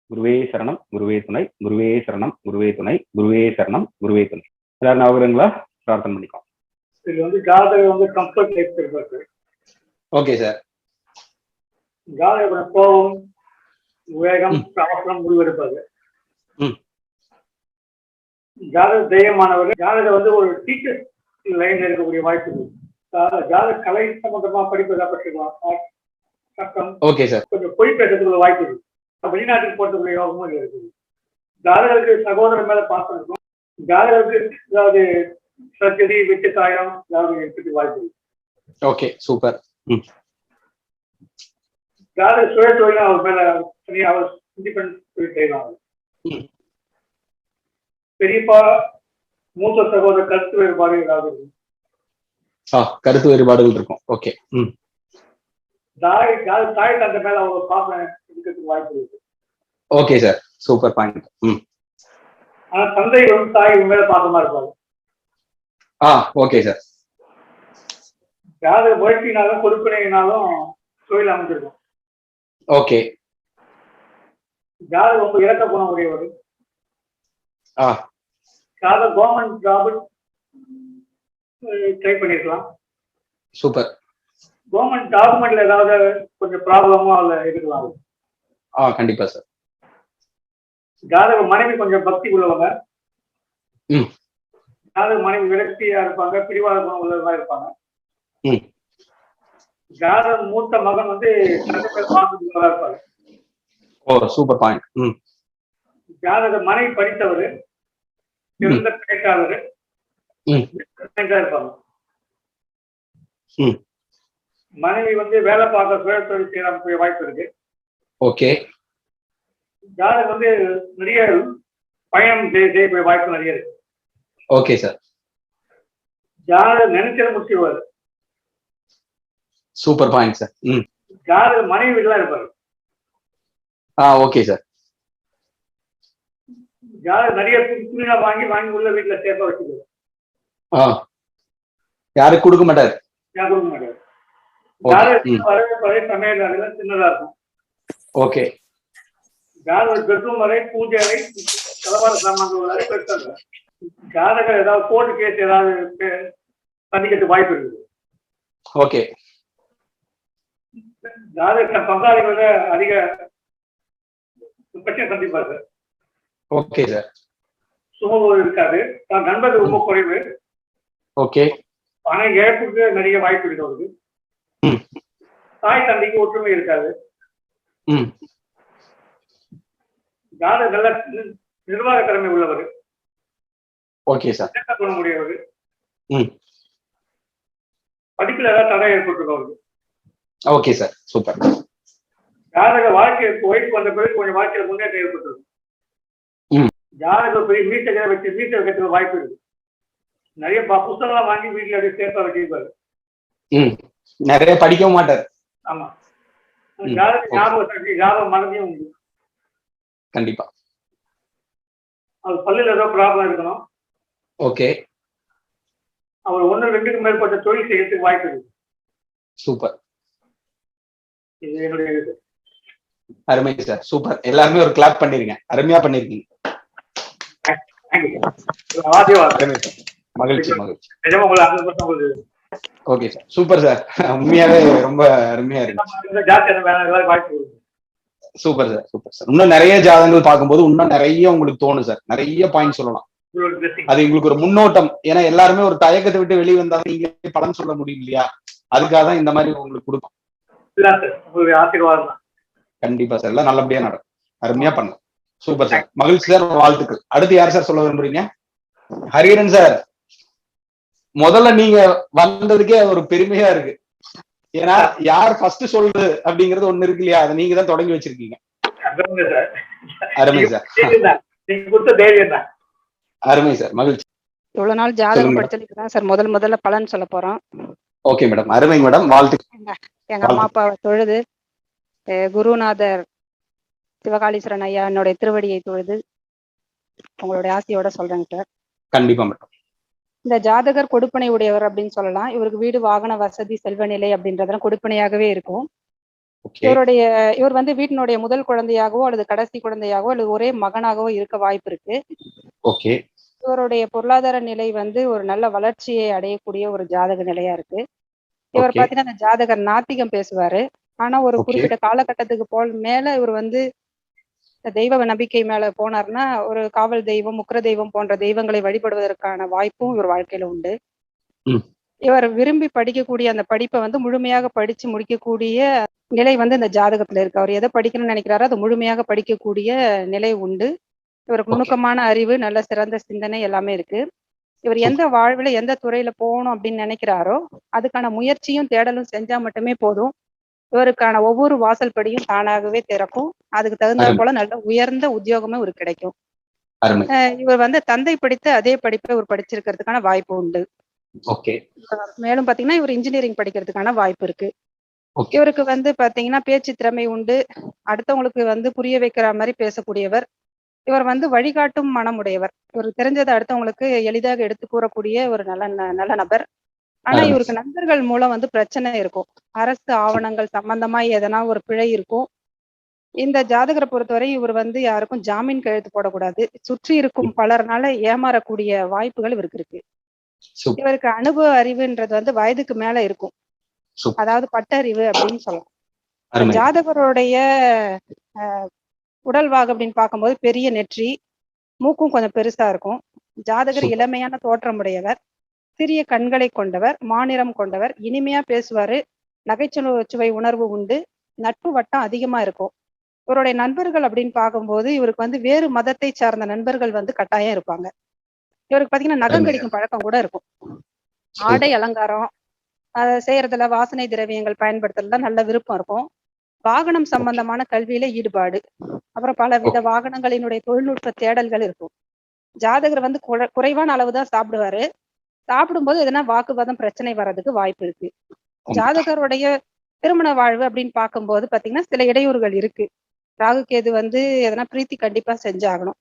குருவே சரணம், குருவே துணை, குருவே சரணம், குருவே துணை, குருவே சரணம், குருவே துணை. எல்லாரும் ஞாபகங்களா? பிரார்த்தனை பண்ணிக்கோ. இது வந்து ஜாதகம் வந்து கம்ஃபர்ட் லைஃப் இருப்பாரு. Okay sir. ஜாதகம் கோபம், வேகம், அவசரம் முடிவெடுப்பாரு. ஜாதக தைரியமானவர். ஜாதகம் வந்து ஒரு டீச்சர் லைன் இருக்கக்கூடிய வாய்ப்பு இருக்கு. ஜாதக கலை சம்பந்தமா படிப்பதா பற்றிக்கலாம். சட்டம், ஓகே சார். கொஞ்சம் பொய் பேசுறதுக்குள்ள வாய்ப்பு இருக்கு. வெளிநாட்டுக்கு போறதுக்குள்ள யோகமும் இருக்குது. ஜாதகருக்கு சகோதரர் மேல பாசம் இருக்கும். ஜாதகருக்கு ஏதாவது சர்ஜரி, வெட்டு காயம் ஏதாவது எடுத்துக்கு வாய்ப்பு இருக்கு. Okay, super. ஜாதக சுய தொழில் அவர் மேல தனியாக அவர் இண்டிபெண்டன்ட் செய்வாங்க. பெரியப்பா மூத்த சகோதரர் கருத்து வேறுபாடு ஏதாவது இருக்கும். கருத்து வேறுபாடுகள் இருக்கும். ஓகே. தாய் தந்தை மேல அவங்க பாசம் இருக்கிறதுக்கு வாய்ப்பு இருக்கு. Okay sir, super point. ஆனா தந்தை வந்து தாய் மேல பாசமா இருப்பாங்க. Okay sir. ஜாதக முயற்சினாலும் கொடுப்பினையினாலும் தொழில் அமைஞ்சிருக்கும். ஓகே. ஜாதகம் ரொம்ப இறக்க குணம் உடையவர். ஜாதக கவர்மெண்ட் ஜாப் ட்ரை பண்ணிருக்கலாம். சூப்பர். கவர்மெண்ட் டாக்குமெண்ட்ல ஏதாவது கொஞ்சம் ப்ராப்ளமோ அதுல இருக்கலாம். கண்டிப்பா சார். ஜாதக மனைவி கொஞ்சம் பக்தி உள்ளவங்க. ஜாதக மனைவி விரக்தியா இருப்பாங்க, பிடிவாத குணம் உள்ளவங்க இருப்பாங்க. ஜாதக மூத்த மகன் வந்து இருப்பாங்க. Super point. ஜாதக மனைவி படித்தவர், சிறந்த பேச்சாளர் இருப்பாங்க. மனைவி வந்து வேலை பார்க்க சுய தொழில் செய்யக்கூடிய வாய்ப்பு இருக்கு. ஓகே. ஜாதகம் வந்து நிறைய பயணம் செய்யக்கூடிய வாய்ப்பு நிறைய இருக்கு. Okay sir. ஜாதகம் நினைச்சத முடிச்சுவாரு. Super point sir. ஜாதக மனைவி வீட்டுல இருப்பாரு. Okay sir. ஜாதகம் நிறைய துணியா வாங்கி உள்ள வீட்டுல சேஃபா வச்சுக்குவாரு. யாருக்கு கொடுக்க மாட்டாரு. கொடுக்க மாட்டாரு. ஜாதகம் வரவே சமையல் சின்னதா இருக்கும். ஓகே. ஜாதக பெட்ரூம் வரை, பூஜை அறை, கலவார சாமான்கள் வரை பெருசாங்க. ஜாதகம் ஏதாவது கோர்ட்டு கேஸ் ஏதாவது சந்திக்கிறதுக்கு வாய்ப்பு இருக்குது. ஓகே. ஜாதக பங்காளிகளோட அதிக பிரச்சனை சந்திப்பாரு. Okay sir. சுமூகம் இருக்காது. நண்பர்கள் ரொம்ப குறைவு. ஓகே. பண இழப்புக்கு நிறைய வாய்ப்பு இருக்கிறது. தாய் தந்தைக்கு ஒற்றுமை இருக்காது. ஜாதக நல்ல நிர்வாக திறமை உள்ளவர். Okay sir. பண்ண முடியாது. படிப்புல ஏதாவது தடை ஏற்பட்டுள்ளவருக்கு. Okay sir, super. ஜாதக வாழ்க்கை வயசுக்கு வந்த பிறகு கொஞ்சம் வாழ்க்கையில முன்னேற்றம் ஏற்பட்டுள்ளது. ஜாதக பெரிய மீட்டை வச்சு மீட்டை வைக்கிறதுக்கு வாய்ப்பு இருக்கு. நிறைய புத்தகம்லாம் வாங்கி வீட்டுல அப்படியே சேஃபா வச்சிருப்பாரு. நிறைய படிக்கவும் மாட்டார். ஆமா. ஜாதக ஞாபகம் சக்தி, ஞாபகம் மறதியும் உண்டு. கண்டிப்பா. அது பல்லுல ஏதோ ப்ராப்ளம் இருக்கணும். ஓகே. அவர் 1-2க்கு மேற்பட்ட தொழில் செய்யறதுக்கு வாய்ப்பு இருக்கு. சூப்பர். இது என்னுடைய இது. அருமை சார், சூப்பர். எல்லாருமே ஒரு கிளாப் பண்ணிருங்க. அருமையா பண்ணிருக்கீங்க. மகிழ்ச்சி மகிழ்ச்சி. Okay sir, super sir. உண்மையாவே ரொம்ப அருமையா இருக்கு. Super sir, super sir. இன்னும் நிறைய ஜாதகங்கள் பார்க்கும்போது இன்னும் நிறைய உங்களுக்கு தோணும் சார். நிறைய பாயிண்ட் சொல்லலாம். அது எங்களுக்கு ஒரு முன்னோட்டம். ஏன்னா எல்லாருமே ஒரு தயக்கத்தை விட்டு வெளியே வந்தாலும் நீங்க பலன் சொல்ல முடியும் இல்லையா? அதுக்காக தான் இந்த மாதிரி உங்களுக்கு கொடுக்கும். கண்டிப்பா சார், எல்லாம் நல்லபடியா நடக்கும். அருமையா பண்ணலாம். சூப்பர் சார், மகிழ்ச்சி சார், வாழ்த்துக்கள். அடுத்து யார் சார் சொல்ல விரும்புறீங்க? ஹரிஹரன் சார், முதல்ல நீங்க வந்ததுக்கே ஒரு பெருமையா இருக்கு. ஏன்னா யார் ஃபர்ஸ்ட் சொல்றது அப்படிங்கறது ஒண்ணு இருக்கு இல்லையா? அதை நீங்க தான் தொடங்கி வச்சிருக்கீங்க. அருமை சார். அருமை சார், மகிழ்ச்சி. இவ்வளவு நாள் ஜாதகம் படிச்சதுக்கு தான் சார் முதல்ல பலன் சொல்ல போறோம். ஓகே மேடம், அருமை மேடம், வாழ்த்துக்கள். எங்க அம்மா அப்பாவை தொழுது, குருநாதர் சிவகாளீஸ்வரன் ஐயா என்னுடைய திருவடியை தொழுது உங்களுடைய ஆசையோட சொல்றேங்க சார். கண்டிப்பா மேடம். இந்த ஜாதகர் கொடுப்பனை உடையவர் அப்படின்னு சொல்லலாம். இவருக்கு வீடு, வாகன வசதி, செல்வ நிலை அப்படின்றதெல்லாம் கொடுப்பனையாகவே இருக்கும். ஓகே. இவர் வந்து வீட்டினுடைய முதல் குழந்தையாகவோ அல்லது கடைசி குழந்தையாகவோ அல்லது ஒரே மகனாகவோ இருக்க வாய்ப்பு இருக்கு. ஓகே. இவருடைய பொருளாதார நிலை வந்து ஒரு நல்ல வளர்ச்சியை அடையக்கூடிய ஒரு ஜாதக நிலையா இருக்கு. இவர் ஓகே. பாத்தீங்கன்னா அந்த ஜாதகர் நாத்திகம் பேசுவாரு. ஆனா ஒரு ஓகே. குறிப்பிட்ட காலகட்டத்துக்கு மேல இவர் வந்து தெய்வ நம்பிக்கை மேல போனார்னா ஒரு காவல் தெய்வம், முக்கிர தெய்வம் போன்ற தெய்வங்களை வழிபடுவதற்கான வாய்ப்பும் இவர் வாழ்க்கையில உண்டு. ம். இவர் விரும்பி படிக்கக்கூடிய அந்த படிப்பை வந்து முழுமையாக படிச்சு முடிக்கக்கூடிய நிலை வந்து இந்த ஜாதகத்துல இருக்கு. அவர் எதை படிக்கணும்னு நினைக்கிறாரோ அதை முழுமையாக படிக்கக்கூடிய நிலை உண்டு. இவருக்கு ஓகே. நுணுக்கமான அறிவு, நல்ல சிறந்த சிந்தனை எல்லாமே இருக்கு. இவர் எந்த சூப்பர். வாழ்வுல எந்த துறையில போகணும் அப்படின்னு நினைக்கிறாரோ அதுக்கான முயற்சியும் தேடலும் செஞ்சா மட்டுமே போதும். இவருக்கான ஒவ்வொரு வாசல் படியும் தானாகவே திறக்கும். அதுக்கு தகுந்தாற் அருமை, போல நல்ல உயர்ந்த உத்தியோகமும் இவருக்கு கிடைக்கும். அருமை. இவர் வந்து தந்தை படித்த அதே படிப்பை இவர் படிச்சிருக்கிறதுக்கான வாய்ப்பு உண்டு. ஓகே. மேலும் பாத்தீங்கன்னா இவர் இன்ஜினியரிங் படிக்கிறதுக்கான வாய்ப்பு இருக்கு. ஓகே. இவருக்கு வந்து பாத்தீங்கன்னா பேச்சு திறமை உண்டு. அடுத்தவங்களுக்கு வந்து புரிய வைக்கிற மாதிரி பேசக்கூடியவர். இவர் வந்து வழிகாட்டும் மனமுடையவர். இவர் தெரிஞ்சதை அடுத்தவங்களுக்கு எளிதாக எடுத்து கூறக்கூடிய ஒரு நல்ல நபர். ஆனா அருமை. இவருக்கு நண்பர்கள் மூலம் வந்து பிரச்சனை இருக்கும். அரசு ஆவணங்கள் சம்பந்தமா எதனா ஒரு பிழை இருக்கும். இந்த ஜாதகரை பொறுத்தவரை இவர் வந்து யாருக்கும் ஜாமீன் கையெழுத்து போடக்கூடாது. சுற்றி இருக்கும் பலர்னால ஏமாறக்கூடிய வாய்ப்புகள் இவருக்கு இருக்கு. சூப்பர். இவருக்கு அனுபவ அறிவுன்றது வந்து வயதுக்கு மேல இருக்கும். சூப்பர். அதாவது பட்டறிவு அப்படின்னு சொல்லலாம். அருமை. ஜாதகருடைய உடல்வாகு அப்படின்னு பார்க்கும்போது பெரிய நெற்றி, மூக்கும் கொஞ்சம் பெருசா இருக்கும். ஜாதகர் சூப்பர். இளமையான தோற்றமுடையவர், சிறிய கண்களை கொண்டவர், மாநிறம் கொண்டவர், இனிமையா பேசுவாரு, நகைச்சுவை உணர்வு உண்டு, நட்பு வட்டம் அதிகமா இருக்கும். இவருடைய நண்பர்கள் அப்படின்னு பார்க்கும்போது இவருக்கு வந்து வேறு மதத்தை சார்ந்த நண்பர்கள் வந்து கட்டாயம் இருப்பாங்க. இவருக்கு பாத்தீங்கன்னா நகம் அருமை. கடிக்கும் பழக்கம் கூட இருக்கும். ஆடை சூப்பர். அலங்காரம் அதை செய்யறதுல வாசனை திரவியங்கள் பயன்படுத்துறதுல நல்ல விருப்பம் இருக்கும். வாகனம் ஓகே. சம்பந்தமான கல்வியில ஈடுபாடு, அப்புறம் பல வித ஓகே. வாகனங்களினுடைய தொழில்நுட்ப தேடல்கள் இருக்கும். ஜாதகர் வந்து குறைவான அளவு தான் சாப்பிடுவாரு. சாப்பிடும்போது எதனா வாக்குவாதம் பிரச்சனை வர்றதுக்கு வாய்ப்பு இருக்கு. ஜாதகருடைய திருமண வாழ்வு அப்படின்னு பார்க்கும்போது பாத்தீங்கன்னா சில இடையூறுகள் இருக்கு. ராகு கேது வந்து எதனா பிரீத்தி கண்டிப்பா செஞ்சாகணும்.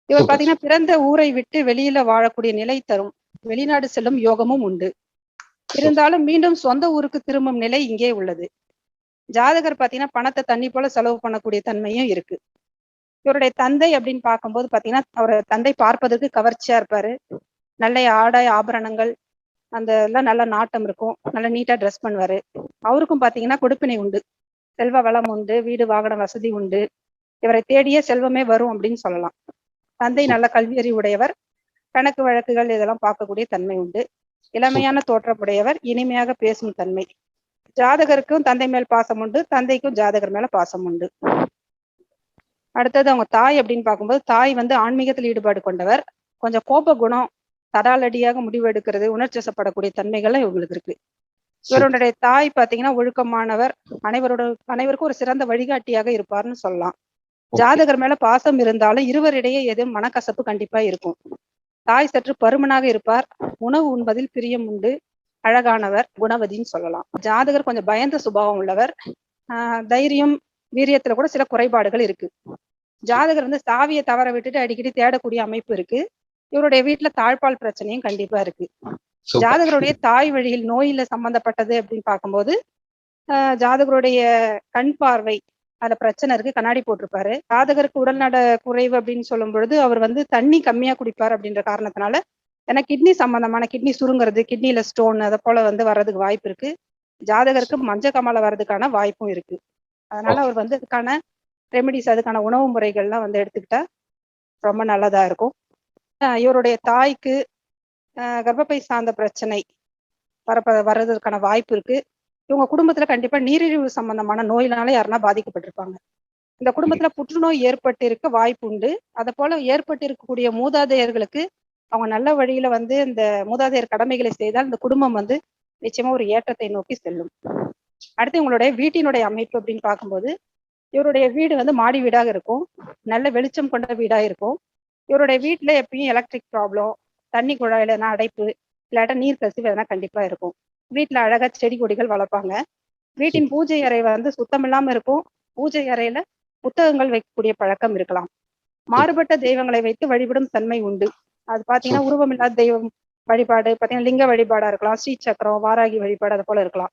இவர் சூப்பர். பாத்தீங்கன்னா பிறந்த ஊரை விட்டு வெளியில வாழக்கூடிய நிலை தரும். வெளிநாடு செல்லும் யோகமும் உண்டு. இருந்தாலும் மீண்டும் சொந்த ஊருக்கு திரும்பும் நிலை இங்கே உள்ளது. ஜாதகர் பாத்தீங்கன்னா பணத்தை தண்ணி போல செலவு பண்ணக்கூடிய தன்மையும் இருக்கு. இவருடைய தந்தை அப்படின்னு பார்க்கும்போது பாத்தீங்கன்னா அவர் தந்தை பார்ப்பதற்கு கவர்ச்சியா இருப்பாரு. நல்ல ஆடை ஆபரணங்கள் அந்த எல்லாம் நல்ல நாட்டம் இருக்கும். நல்லா நீட்டா ட்ரெஸ் பண்ணுவாரு. அவருக்கும் பாத்தீங்கன்னா கொடுப்பினை உண்டு, செல்வ வளம் உண்டு, வீடு வாகன வசதி உண்டு. இவரை தேடியே செல்வமே வரும் அப்படின்னு சொல்லலாம். தந்தை நல்ல கல்வி அறிவுடையவர், கணக்கு வழக்குகள் இதெல்லாம் பார்க்கக்கூடிய தன்மை உண்டு. இளமையான தோற்றமுடையவர், இனிமையாக பேசும் தன்மை. ஜாதகருக்கும் தந்தை மேல் பாசம் உண்டு, தந்தைக்கும் ஜாதகர் மேல பாசம் உண்டு. அடுத்தது அவங்க தாய் அப்படின்னு பார்க்கும்போது தாய் வந்து ஆன்மீகத்தில் ஈடுபாடு கொண்டவர். கொஞ்சம் கோப குணம், தடாலடியாக முடிவெடுக்கிறது, உணர்ச்சிசப்படக்கூடிய தன்மைகள்லாம் இவங்களுக்கு இருக்கு. இவருடைய தாய் பாத்தீங்கன்னா ஒழுக்கமானவர், அனைவருக்கும் ஒரு சிறந்த வழிகாட்டியாக இருப்பார்னு சொல்லலாம். ஜாதகர் மேல பாசம் இருந்தாலும் இருவரிடையே எதுவும் மனக்கசப்பு கண்டிப்பா இருக்கும். தாய் சற்று பருமனாக இருப்பார். உணவு உண்பதில் பிரியம் உண்டு. அழகானவர், குணவதின்னு சொல்லலாம். ஜாதகர் கொஞ்சம் பயந்த சுபாவம் உள்ளவர். தைரியம், வீரியத்துல கூட சில குறைபாடுகள் இருக்கு. ஜாதகர் வந்து சாவியை தவற விட்டுட்டு அடிக்கடி தேடக்கூடிய அமைப்பு இருக்கு. இவருடைய வீட்டுல தாழ்பால் பிரச்சனையும் கண்டிப்பா இருக்கு. ஜாதகருடைய தாய் வழியில் நோயில சம்பந்தப்பட்டது அப்படின்னு பார்க்கும்போது ஜாதகருடைய கண் பார்வை அதுல பிரச்சனை இருக்கு. கண்ணாடி போட்டிருப்பாரு. ஜாதகருக்கு உடல்நட குறைவு அப்படின்னு சொல்லும் பொழுது அவர் வந்து தண்ணி கம்மியா குடிப்பார் அப்படின்ற காரணத்தினால ஏன்னா கிட்னி சம்பந்தமான கிட்னி சுருங்குறது, கிட்னில ஸ்டோன் அதை போல வந்து வர்றதுக்கு வாய்ப்பு இருக்கு. ஜாதகருக்கு மஞ்ச காமாலை வர்றதுக்கான வாய்ப்பும் இருக்கு. அதனால அவர் வந்து அதுக்கான ரெமிடிஸ், அதுக்கான உணவு முறைகள்லாம் வந்து எடுத்துக்கிட்டா ரொம்ப நல்லதா இருக்கும். இவருடைய தாய்க்கு கர்ப்பப்பை சார்ந்த பிரச்சனை வர்றதுக்கான வாய்ப்பு இருக்கு. இவங்க குடும்பத்துல கண்டிப்பா நீரிழிவு சம்பந்தமான நோயினால யாருன்னா பாதிக்கப்பட்டிருப்பாங்க. இந்த குடும்பத்துல புற்றுநோய் ஏற்பட்டு இருக்க வாய்ப்பு உண்டு. அதை போல ஏற்பட்டு இருக்கக்கூடிய மூதாதையர்களுக்கு அவங்க நல்ல வழியில வந்து இந்த மூதாதையர் கடமைகளை செய்தால் இந்த குடும்பம் வந்து நிச்சயமா ஒரு ஏற்றத்தை நோக்கி செல்லும். அடுத்து இவங்களுடைய வீட்டினுடைய அமைப்பு அப்படின்னு பார்க்கும்போது இவருடைய வீடு வந்து மாடி வீடாக இருக்கும். நல்ல வெளிச்சம் கொண்ட வீடா இருக்கும். இவருடைய வீட்டுல எப்பயும் எலக்ட்ரிக் ப்ராப்ளம், தண்ணி குழாயில எதனா அடைப்பு, இல்லாட்டா நீர் கசிவு எதனா கண்டிப்பா இருக்கும். வீட்டுல அழகா செடி கொடிகள் வளர்ப்பாங்க. வீட்டின் பூஜை அறை வந்து சுத்தம் இல்லாம இருக்கும். பூஜை அறையில புத்தகங்கள் வைக்கக்கூடிய பழக்கம் இருக்கலாம். மாறுபட்ட தெய்வங்களை வைத்து வழிபடும் தன்மை உண்டு. அது பாத்தீங்கன்னா உருவமில்லாத தெய்வம் வழிபாடு, பாத்தீங்கன்னா லிங்க வழிபாடா இருக்கலாம், ஸ்ரீ சக்கரம், வாராகி வழிபாடு அது போல இருக்கலாம்.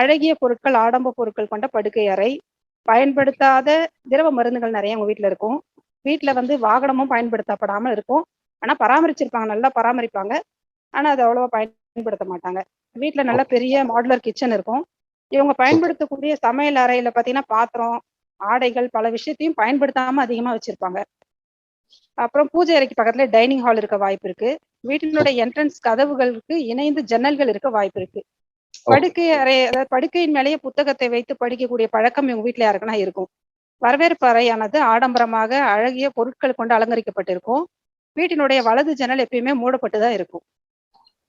அழகிய பொருட்கள், ஆடம்ப பொருட்கள் கொண்ட படுக்கை அறை, பயன்படுத்தாத திரவ மருந்துகள் நிறைய உங்க வீட்டுல இருக்கும். வீட்டுல வந்து வாகனமும் பயன்படுத்தப்படாம இருக்கும். ஆனா பராமரிச்சிருப்பாங்க, நல்லா பராமரிப்பாங்க. ஆனா அது அவ்வளவா பயன்படுத்த மாட்டாங்க. வீட்டுல நல்ல பெரிய மாடுலர் கிச்சன் இருக்கும். இவங்க பயன்படுத்தக்கூடிய சமையல் அறையில பாத்தீங்கன்னா பாத்திரம், ஆடைகள் பல விஷயத்தையும் பயன்படுத்தாம அதிகமா வச்சிருப்பாங்க. அப்புறம் பூஜை அறைக்கு பக்கத்துல டைனிங் ஹால் இருக்க வாய்ப்பு இருக்கு. வீட்டினுடைய என்ட்ரன்ஸ் கதவுகளுக்கு இணைந்து ஜன்னல்கள் இருக்க வாய்ப்பு இருக்கு. படுக்கை அறை, அதாவது படுக்கையின் மேலேயே புத்தகத்தை வைத்து படிக்கக்கூடிய பழக்கம் இவங்க வீட்டுல யாருக்குன்னா இருக்கும். வரவேற்பு அறையானது ஆடம்பரமாக அழகிய பொருட்கள் கொண்டு அலங்கரிக்கப்பட்டிருக்கும். வீட்டினுடைய வலது ஜன்னல் எப்பயுமே மூடப்பட்டுதான் இருக்கும்.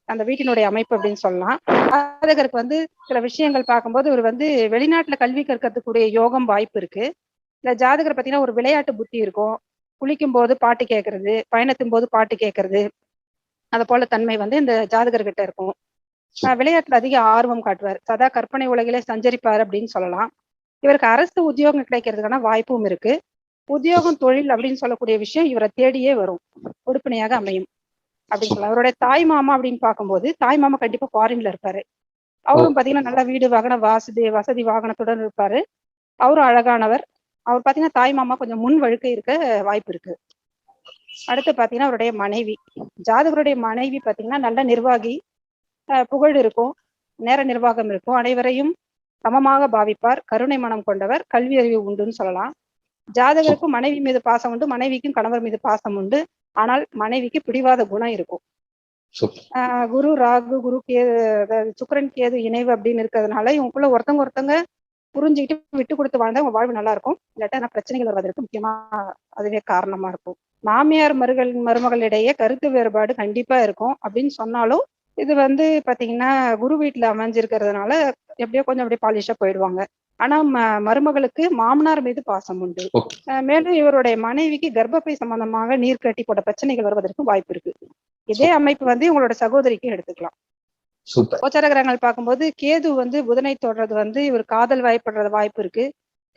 அந்த வீட்டினுடைய அமைப்பு அப்படின்னு சொல்லலாம். ஜாதகருக்கு வந்து சில விஷயங்கள் பார்க்கும்போது இவர் வந்து வெளிநாட்டுல கல்வி கற்கக்கூடிய யோகம் வாய்ப்பு இருக்கு. இந்த ஜாதகர் பார்த்தீங்கன்னா ஒரு விளையாட்டு புத்தி இருக்கும். குளிக்கும் போது பாட்டு கேட்கறது, பயணத்தின் போது பாட்டு கேட்கறது, அது போல தன்மை வந்து இந்த ஜாதகர்கிட்ட இருக்கும். விளையாட்டுல அதிக ஆர்வம் காட்டுவார். சதா கற்பனை உலகிலே சஞ்சரிப்பார் அப்படின்னு சொல்லலாம். இவருக்கு அரசு உத்தியோகம் கிடைக்கிறதுக்கான வாய்ப்பும் இருக்கு. உத்தியோகம், தொழில் அப்படின்னு சொல்லக்கூடிய விஷயம் இவரை தேடியே வரும், கொடுப்பினையாக அமையும் அப்படின்னு சொல்லலாம். அவருடைய தாய் மாமா அப்படின்னு பார்க்கும்போது தாய் மாமா கண்டிப்பா ஃபாரின்ல இருப்பாரு. அவரும் பாத்தீங்கன்னா நல்ல வீடு வாகன வசதி வாகனத்துடன் இருப்பாரு. அவரும் அழகானவர். அவர் பாத்தீங்கன்னா தாய் மாமா கொஞ்சம் முன் வழுக்கை இருக்க வாய்ப்பு இருக்கு. அடுத்து பாத்தீங்கன்னா அவருடைய மனைவி, ஜாதகருடைய மனைவி பாத்தீங்கன்னா நல்ல நிர்வாகி, புகழ் இருக்கும், நேர நிர்வாகம் இருக்கும், அனைவரையும் சமமாக பாவிப்பார், கருணை மனம் கொண்டவர், கல்வி அறிவு உண்டுன்னு சொல்லலாம். ஜாதகருக்கும் மனைவி மீது பாசம் உண்டு, மனைவிக்கும் கணவர் மீது பாசம் உண்டு. ஆனால் மனைவிக்கு பிடிவாத குணம் இருக்கும். குரு ராகு, குரு கேது, சுக்கிரன் கேது இணைவு அப்படின்னு இருக்கிறதுனால இவங்களுக்குள்ள ஒருத்தவங்க புரிஞ்சுக்கிட்டு விட்டு கொடுத்து வாழ்ந்தா உங்க வாழ்வு நல்லா இருக்கும். இல்லாட்டா பிரச்சனைகள் வருவதற்கு முக்கியமா அதுவே காரணமா இருக்கும். மாமியார் மருமகளிடையே கருத்து வேறுபாடு கண்டிப்பா இருக்கும் அப்படின்னு சொன்னாலும் இது வந்து பாத்தீங்கன்னா குரு வீட்டுல அமைஞ்சிருக்கிறதுனால எப்படியோ கொஞ்சம் அப்படியே பாலிஷா போயிடுவாங்க. ஆனா மருமகளுக்கு மாமனார் மீது பாசம் உண்டு. மேலும் இவருடைய மனைவிக்கு கர்ப்பப்பை சம்பந்தமாக நீர் கட்டி போட்ட பிரச்சனைகள் வருவதற்கு வாய்ப்பு இருக்கு. இதே அமைப்பு வந்து இவங்களோட சகோதரிக்கு எடுத்துக்கலாம். கோச்சார கிரகங்கள் பார்க்கும்போது கேது வந்து புதனை தொடர்றது வந்து இவர் காதல் வாய்ப்படுறது வாய்ப்பு இருக்கு.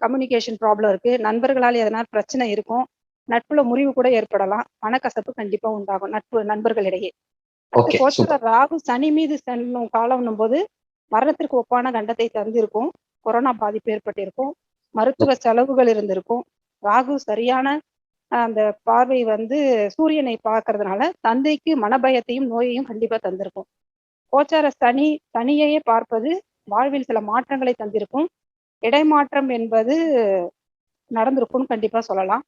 கம்யூனிகேஷன் ப்ராப்ளம் இருக்கு. நண்பர்களால் எதனா பிரச்சனை இருக்கும். நட்புல முறிவு கூட ஏற்படலாம். மனக்கசப்பு கண்டிப்பா உண்டாகும் நண்பர்களிடையே. கோச்சார ராகு சனி மீது செல்லும் காலம் போது மரணத்திற்கு ஒப்பான கண்டத்தை தந்திருக்கும். கொரோனா பாதிப்பு ஏற்பட்டிருக்கும். மருத்துவ செலவுகள் இருந்திருக்கும். ராகு சரியான அந்த பார்வை வந்து சூரியனை பார்க்கறதுனால தந்தைக்கு மனபயத்தையும் நோயையும் கண்டிப்பா தந்திருக்கும். கோச்சார சனியையே பார்ப்பது வாழ்வில் சில மாற்றங்களை தந்திருக்கும். இடைமாற்றம் என்பது நடந்திருக்கும்னு கண்டிப்பா சொல்லலாம்.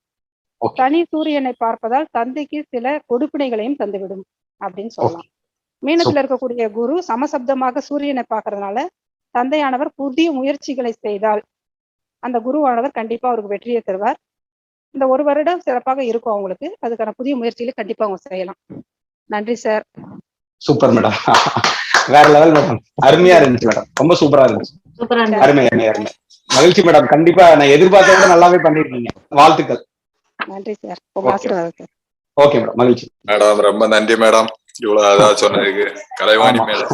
சனி சூரியனை பார்ப்பதால் தந்தைக்கு சில கொடுப்பினைகளையும் தந்துவிடும் அப்படின்னு சொல்லலாம். மீனத்துல இருக்கக்கூடிய குரு சமசப்தமாக சூரியனை பார்க்கறதுனால தந்தையானவர் புதிய முயற்சிகளை செய்தால் அந்த குருவானவர் கண்டிப்பா அவருக்கு வெற்றியை தருவார். இந்த ஒரு வருடம் சிறப்பாக இருக்கும் அவங்களுக்கு. அதுக்கான புதிய முயற்சிகளை கண்டிப்பா அவங்க செய்யலாம். நன்றி சார். சூப்பர் மேடம், வேற லெவல் மேடம், அருமையா இருந்துச்சு மேடம், ரொம்ப சூப்பரா இருந்துச்சு. அருமை அருமை அருமை, மகிழ்ச்சி மேடம். கண்டிப்பா நான் எதிர்பார்த்த விட நல்லாவே பண்ணிருக்கீங்க. வாழ்த்துக்கள். நன்றி சார், உங்க ஆசீர்வாதம் சார். ஓகே மேடம், மகிழ்ச்சி மேடம். ரொம்ப நன்றி மேடம், இவ்வளவு அதான் சொன்னதுக்கு. கலைவாணி மேடம்,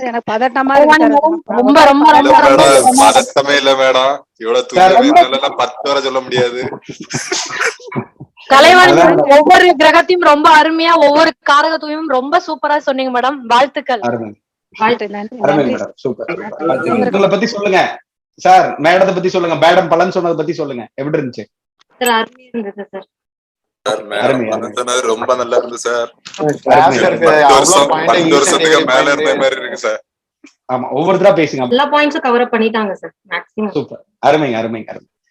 எனக்கு பதட்டமா இருக்கு. ரொம்ப ரொம்ப பதட்டமே இல்ல மேடம். இவ்வளவு தூரம் 10 வரை சொல்ல முடியாது. கலைவாணி ஒவ்வொரு கிரகத்தையும் ரொம்ப அருமையா, ஒவ்வொரு காரகத்தையும் ரொம்ப சூப்பரா சொன்னீங்க மேடம். வாழ்த்துக்கள். உங்களை பத்தி சொல்லுங்க சார், மேடத்தை பத்தி சொல்லுங்க. மேடம் பலன் சொன்னதை பத்தி சொல்லுங்க, எப்படி இருந்துச்சு? ரொம்ப நல்லா இருந்து சார். 10 வருஷத்துக்கு மேல இருந்த மாதிரி இருக்கு சார். ஆமா, ஒவ்வொருத்தரா பேசுங்க. எல்லா பாயிண்ட்ஸும் கவர் அப் பண்ணிட்டாங்க சார் மேக்ஸிமம். சூப்பர், அருமை அருமை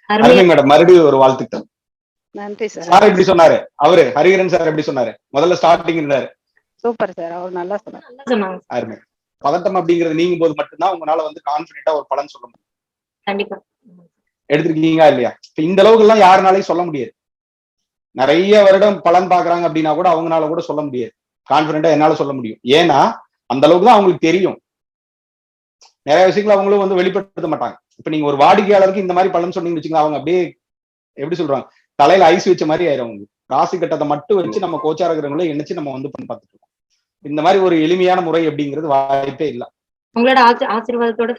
அருமை மேடம். மறுபடியும் ஒரு வாழ்த்துக்கள். நன்றி சார். சார் எப்படி சொன்னாரு? அவரு ஹரிஹரன் சார் எப்படி சொன்னாரு? முதல்ல ஸ்டார்டிங் இருந்தாரு. சூப்பர் சார், அவர் நல்லா சொன்னாங்க. அருமை. பதட்டம் அப்படிங்கறது நீங்கும் போது மட்டும்தான் உங்களால வந்து கான்பிடென்ட்டா ஒரு பலன் சொல்ல முடியும். கண்டிப்பா எடுத்திருக்கீங்களா இல்லையா? இந்த அளவுக்கு எல்லாம் யாருனாலையும் சொல்ல முடியாது. நிறைய வருடம் பலன் பாக்குறாங்க அப்படின்னா கூட அவங்களால கூட சொல்ல முடியாது. கான்பிடென்ட்டா என்னால சொல்ல முடியும். ஏன்னா அந்த அளவுக்கு தான் அவங்களுக்கு தெரியும். நிறைய விஷயங்கள் அவங்களும் வந்து வெளிப்படுத்த மாட்டாங்க. இப்ப நீங்க ஒரு வாடிக்கையாளருக்கு இந்த மாதிரி பலன் சொன்னீங்கன்னு வச்சுக்கோங்க, அவங்க அப்படியே எப்படி சொல்றாங்க, தலையில ஐஸ் வச்ச மாதிரி ஆயிரும். அவங்க ராசி கட்டத்தை மட்டும் வச்சு நம்ம கோச்சார கிரகங்களை எண்ணிச்சு நம்ம வந்து பண்ணி பார்த்துட்டு இருக்கோம். இந்த மாதிரி ஒரு எளிமையான முறை அப்படிங்கிறது வாய்ப்பே இல்லை. உங்களோட ஆசீர்வாதத்தோட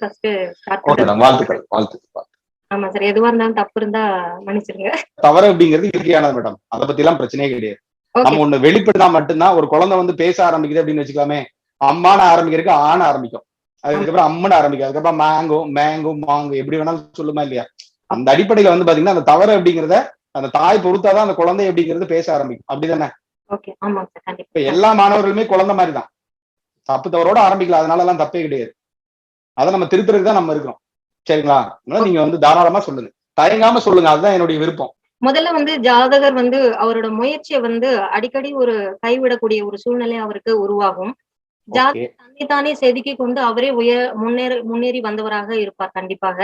வாழ்த்துக்கள் வாழ்த்துக்கள். ஆமா சார், எதுவா இருந்தாலும் தப்பு இருந்தா மன்னிச்சிருங்க. தவறு அப்படிங்கிறது இயற்கையானது மேடம், அதை பத்தி எல்லாம் பிரச்சனையே கிடையாது. நம்ம ஒண்ணு வெளிப்படுத்தா மட்டும்தான். ஒரு குழந்தை வந்து பேச ஆரம்பிக்குது அப்படின்னு வச்சுக்கலாமே, அம்மான ஆரம்பிக்கிறதுக்கு ஆண் ஆரம்பிக்கும். அதுக்கப்புறம் அம்மன் ஆரம்பிக்கும், அதுக்கப்புறம் மேங்கோ மேங்கோ மாங்கோ எப்படி வேணாலும் சொல்லுமா இல்லையா? அந்த அடிப்படையில வந்து பாத்தீங்கன்னா அந்த தவறு அப்படிங்கிறத அந்த தாய் பொறுத்தாதான் அந்த குழந்தை அப்படிங்கிறது பேச ஆரம்பிக்கும். அப்படிதானே? ஓகே, ஆமாங்க சார், கண்டிப்பா. இப்ப எல்லா மாணவர்களுமே குழந்தை மாதிரி தான், தப்பு தவறோட ஆரம்பிக்கலாம், அதனால எல்லாம் தப்பே கிடையாது. அதை நம்ம திருத்துறதுக்கு தான் நம்ம இருக்கிறோம். சரிங்களா? நீங்க வந்து தாராளமா சொல்லுங்க, தயங்காம சொல்லுங்க, அதுதான் என்னுடைய விருப்பம். முதல்ல வந்து ஜாதகர் வந்து அவரோட முயற்சியை வந்து அடிக்கடி ஒரு கைவிடக்கூடிய ஒரு சூழ்நிலை அவருக்கு உருவாகும். ஜாதகர் தன்னைத்தானே செதுக்கி கொண்டு அவரே முன்னேறி வந்தவராக இருப்பார் கண்டிப்பாக.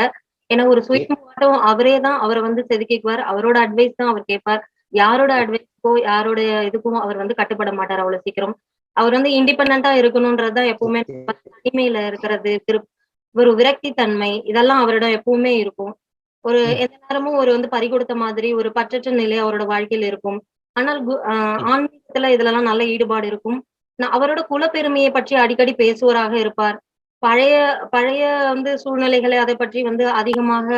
ஏன்னா ஒரு சுயமாட்டம் அவரே தான் அவரை வந்து செதுக்கிக்குவார். அவரோட அட்வைஸ் தான் அவர் கேட்பார். யாரோட அட்வைஸ்க்கோ யாரோட இதுக்கும் அவர் வந்து கட்டுப்பட மாட்டார் அவ்வளவு சீக்கிரம். அவர் வந்து இண்டிபெண்டா இருக்கணும்ன்றதுதான் எப்பவுமே, தனிமையில இருக்கிறது, ஒரு விரக்தி தன்மை, இதெல்லாம் அவரிடம் எப்பவுமே இருக்கும். ஒரு எந்த நேரமும் ஒரு வந்து பறிகொடுத்த மாதிரி ஒரு பற்றற்ற நிலை அவரோட வாழ்க்கையில இருக்கும். ஆனால் ஆன்மீகத்துல இதுலலாம் நல்ல ஈடுபாடு இருக்கும். அவரோட குலப்பெருமையை பற்றி அடிக்கடி பேசுவோராக இருப்பார். பழைய பழைய வந்து சூழ்நிலைகளை அதை பற்றி வந்து அதிகமாக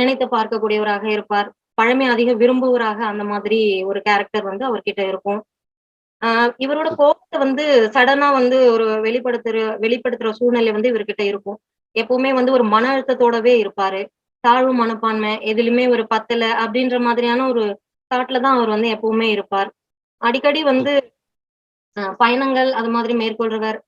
நினைத்து பார்க்கக்கூடியவராக இருப்பார். பழமை அதிக விரும்புவராக அந்த மாதிரி ஒரு கேரக்டர் வந்து அவர்கிட்ட இருக்கும். இவரோட கோபத்தை வந்து சடனா வந்து ஒரு வெளிப்படுத்துற சூழ்நிலை வந்து இவர்கிட்ட இருக்கும். எப்பவுமே வந்து ஒரு மன அழுத்தத்தோடவே இருப்பாரு. தாழ்வு மனப்பான்மை, எதுலயுமே ஒரு பத்தல அப்படின்ற மாதிரியான ஒரு தாட்ல தான் அவர் வந்து எப்பவுமே இருப்பார். அடிக்கடி வந்து பயணங்கள் அது மாதிரி மேற்கொள்றவர்.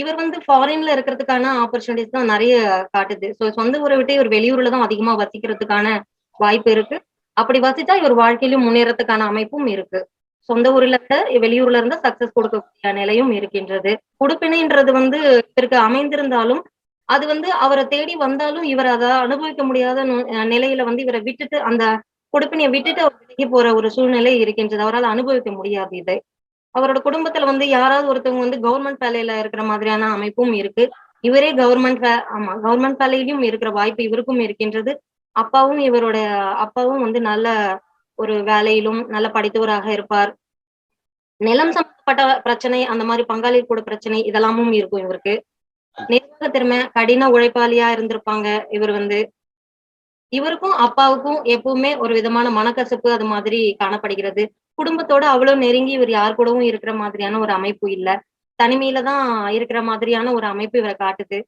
இவர் வந்து ஃபாரின்ல இருக்கிறதுக்கான ஆப்பர்ச்சுனிட்டிஸ் தான் நிறைய காட்டுது. சோ சொந்த ஊரை விட்டு இவர் வெளியூர்ல தான் அதிகமா வசிக்கிறதுக்கான வாய்ப்பு இருக்கு. அப்படி வசித்தா இவர் வாழ்க்கையிலும் முன்னேறதுக்கான அமைப்பும் இருக்கு. சொந்த ஊர்ல இருந்து வெளியூர்ல இருந்து சக்சஸ் கொடுக்கக்கூடிய நிலையும் இருக்கின்றது. குடுப்பினைன்றது வந்து இவருக்கு அமைந்திருந்தாலும் அது வந்து அவரை தேடி வந்தாலும் இவர் அதை அனுபவிக்க முடியாத நிலையில வந்து இவரை விட்டுட்டு அந்த கொடுப்பினையை விட்டுட்டு அவர் விலகி போற ஒரு சூழ்நிலை இருக்கின்றது. அவரால் அனுபவிக்க முடியாது இதை. அவரோட குடும்பத்துல வந்து யாராவது ஒருத்தவங்க வந்து கவர்மெண்ட் வேலையில இருக்கிற மாதிரியான அமைப்பும் இருக்கு. இவரே கவர்மெண்ட் வேலையிலும் இருக்கிற வாய்ப்பு இவருக்கும் இருக்கின்றது. அப்பாவும் வந்து நல்ல ஒரு வேலையிலும் நல்ல படித்தவராக இருப்பார். நிலம் சம்பந்தப்பட்ட பிரச்சனை, அந்த மாதிரி பங்காளி கூட பிரச்சனை இதெல்லாமும் இருக்கும் இவருக்கு. நிர்வாக திறமை, கடின உழைப்பாளியா இருந்திருப்பாங்க இவர் வந்து. இவருக்கும் அப்பாவுக்கும் எப்பவுமே ஒரு விதமான மனக்கசப்பு அது மாதிரி காணப்படுகிறது. குடும்பத்தோட அவ்வளவு நெருங்கி இவர் யார் கூடவும் இருக்கிற மாதிரியான ஒரு அமைப்பு இல்ல. தனிமையில தான் இருக்கிற மாதிரியான ஒரு அமைப்பு இவரை காட்டுது.